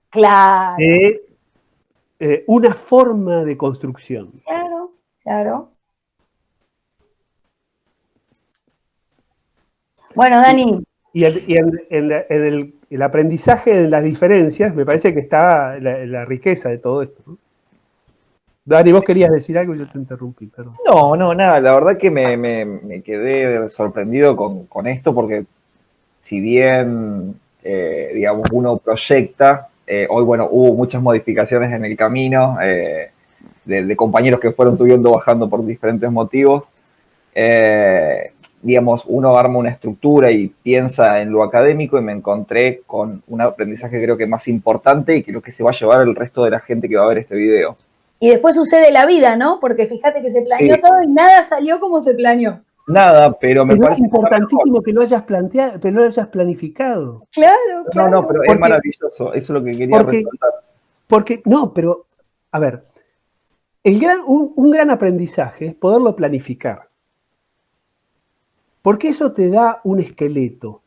Claro. de una forma de construcción. Claro, claro. Bueno, Dani, Y el aprendizaje de las diferencias, me parece que está la riqueza de todo esto, ¿no? Dani, vos querías decir algo y yo te interrumpí, perdón. No, nada, la verdad que me quedé sorprendido con esto porque si bien, digamos, uno proyecta, hoy, bueno, hubo muchas modificaciones en el camino de compañeros que fueron subiendo, bajando por diferentes motivos. Digamos, uno arma una estructura y piensa en lo académico y me encontré con un aprendizaje creo que más importante y creo que se va a llevar el resto de la gente que va a ver este video. y después sucede la vida, ¿no? Porque fíjate que se planeó Sí. todo y nada salió como se planeó. Nada, pero me Pero es parece importantísimo que lo hayas planteado, pero lo hayas planificado. Claro, No, claro. no, pero es Porque- maravilloso, eso es lo que quería resaltar. Porque, no, pero, a ver, un gran aprendizaje es poderlo planificar. Porque eso te da un esqueleto.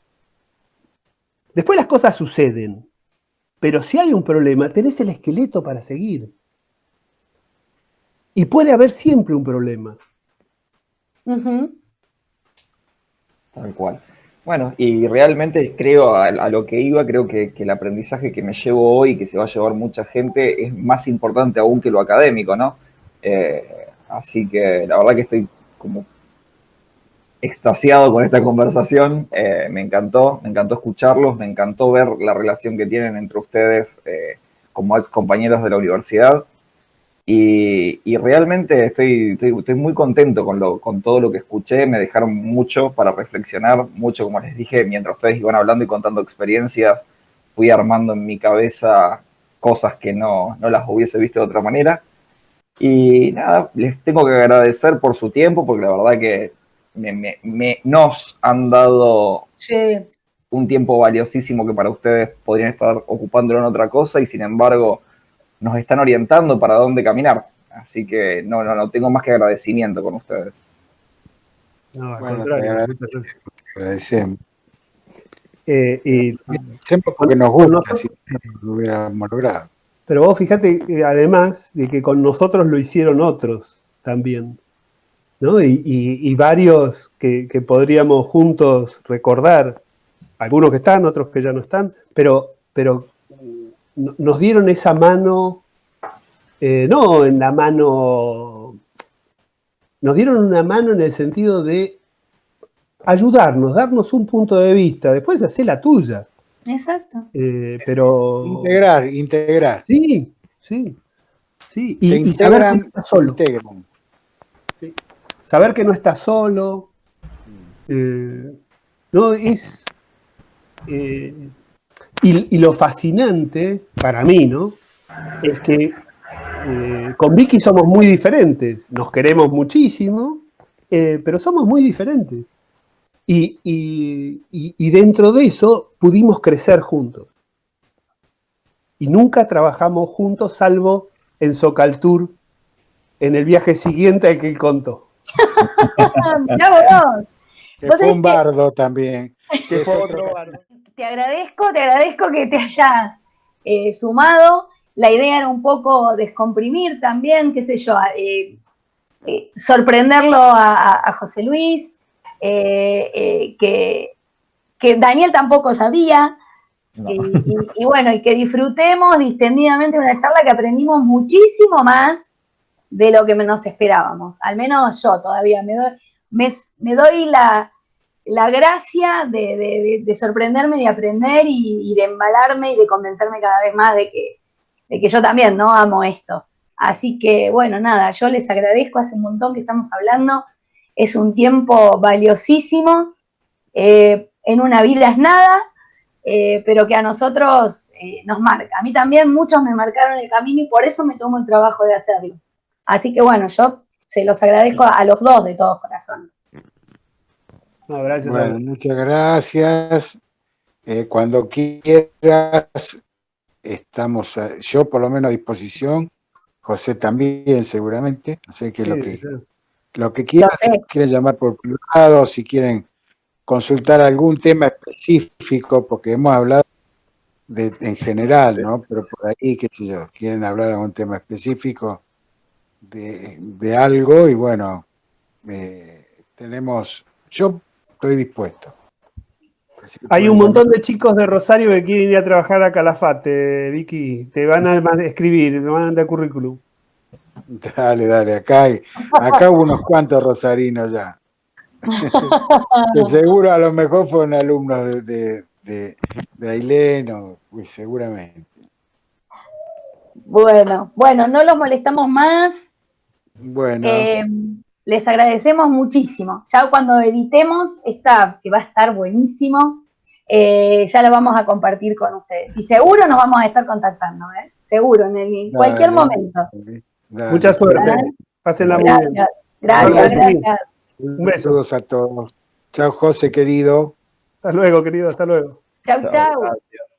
Después las cosas suceden, pero si hay un problema, tenés el esqueleto para seguir. Y puede haber siempre un problema. Ujú. Tal cual. Bueno, y realmente creo a lo que iba, creo que el aprendizaje que me llevo hoy, que se va a llevar mucha gente, es más importante aún que lo académico, ¿no? Así que la verdad que estoy como extasiado con esta conversación, me encantó escucharlos, me encantó ver la relación que tienen entre ustedes como ex compañeros de la universidad. Y realmente estoy muy contento con todo lo que escuché, me dejaron mucho para reflexionar, mucho, como les dije, mientras ustedes iban hablando y contando experiencias, fui armando en mi cabeza cosas que no las hubiese visto de otra manera. Y nada, les tengo que agradecer por su tiempo, porque la verdad que nos han dado Sí. un tiempo valiosísimo que para ustedes podrían estar ocupándolo en otra cosa y sin embargo nos están orientando para dónde caminar. Así que no tengo más que agradecimiento con ustedes. No, al Bueno, contrario. te agradecemos. Y Agradecemos porque nos gusta, si no lo hubiéramos logrado. Pero vos fíjate, además, de que con nosotros lo hicieron otros también, ¿no? Y varios que podríamos juntos recordar, algunos que están, otros que ya no están, pero nos dieron esa mano, no en la mano, nos dieron una mano en el sentido de ayudarnos, darnos un punto de vista, después hacer la tuya. Exacto. Pero Integrar. sí. Te Y saber que integran, no estás solo. integran. Saber que no estás solo. No es. Y lo fascinante para mí, ¿no? Es que con Vicky somos muy diferentes. Nos queremos muchísimo, pero somos muy diferentes. Y dentro de eso pudimos crecer juntos. Y nunca trabajamos juntos, salvo en Socaltur, en el viaje siguiente al que él contó. Mirá vos. Que Vos fue sabés un que- bardo también. Que fue Eso otro bardo. Te agradezco que te hayas sumado. La idea era un poco descomprimir también, qué sé yo, sorprenderlo a José Luis, que Daniel tampoco sabía, No. y bueno, y que disfrutemos distendidamente una charla que aprendimos muchísimo más de lo que nos esperábamos. Al menos yo todavía me doy la gracia de sorprenderme, de aprender y de embalarme y de convencerme cada vez más de que yo también, ¿no? Amo esto. Así que, bueno, nada, yo les agradezco, hace un montón que estamos hablando, es un tiempo valiosísimo, en una vida es nada, pero que a nosotros nos marca. A mí también muchos me marcaron el camino y por eso me tomo el trabajo de hacerlo. Así que, bueno, yo se los agradezco a los dos de todo corazón. No, gracias a Bueno, vos. muchas gracias. Cuando quieras, estamos, yo por lo menos a disposición, José también seguramente, así que Sí, lo que quieran, Lo sé. si quieren llamar por privado, si quieren consultar algún tema específico, porque hemos hablado en general, ¿no? Pero por ahí, qué sé yo, quieren hablar algún tema específico de algo y bueno, yo estoy dispuesto. Así que Hay pueden un montón llamar. de chicos de Rosario que quieren ir a trabajar a Calafate, Vicky. Te van a escribir, me van a mandar currículum. Dale, acá hubo unos cuantos rosarinos ya. Que seguro a lo mejor fueron alumnos de Ailén, pues seguramente. Bueno, no los molestamos más. Bueno, Les agradecemos muchísimo. Ya cuando editemos esta, que va a estar buenísimo, ya lo vamos a compartir con ustedes. Y seguro nos vamos a estar contactando, ¿eh? Seguro, en cualquier momento. Dale. Mucha suerte. Dale. Pásenla muy bien. Gracias. Un beso. Saludos a todos. Chao, José, querido. Hasta luego, querido. Hasta luego. Chau, chau. Gracias.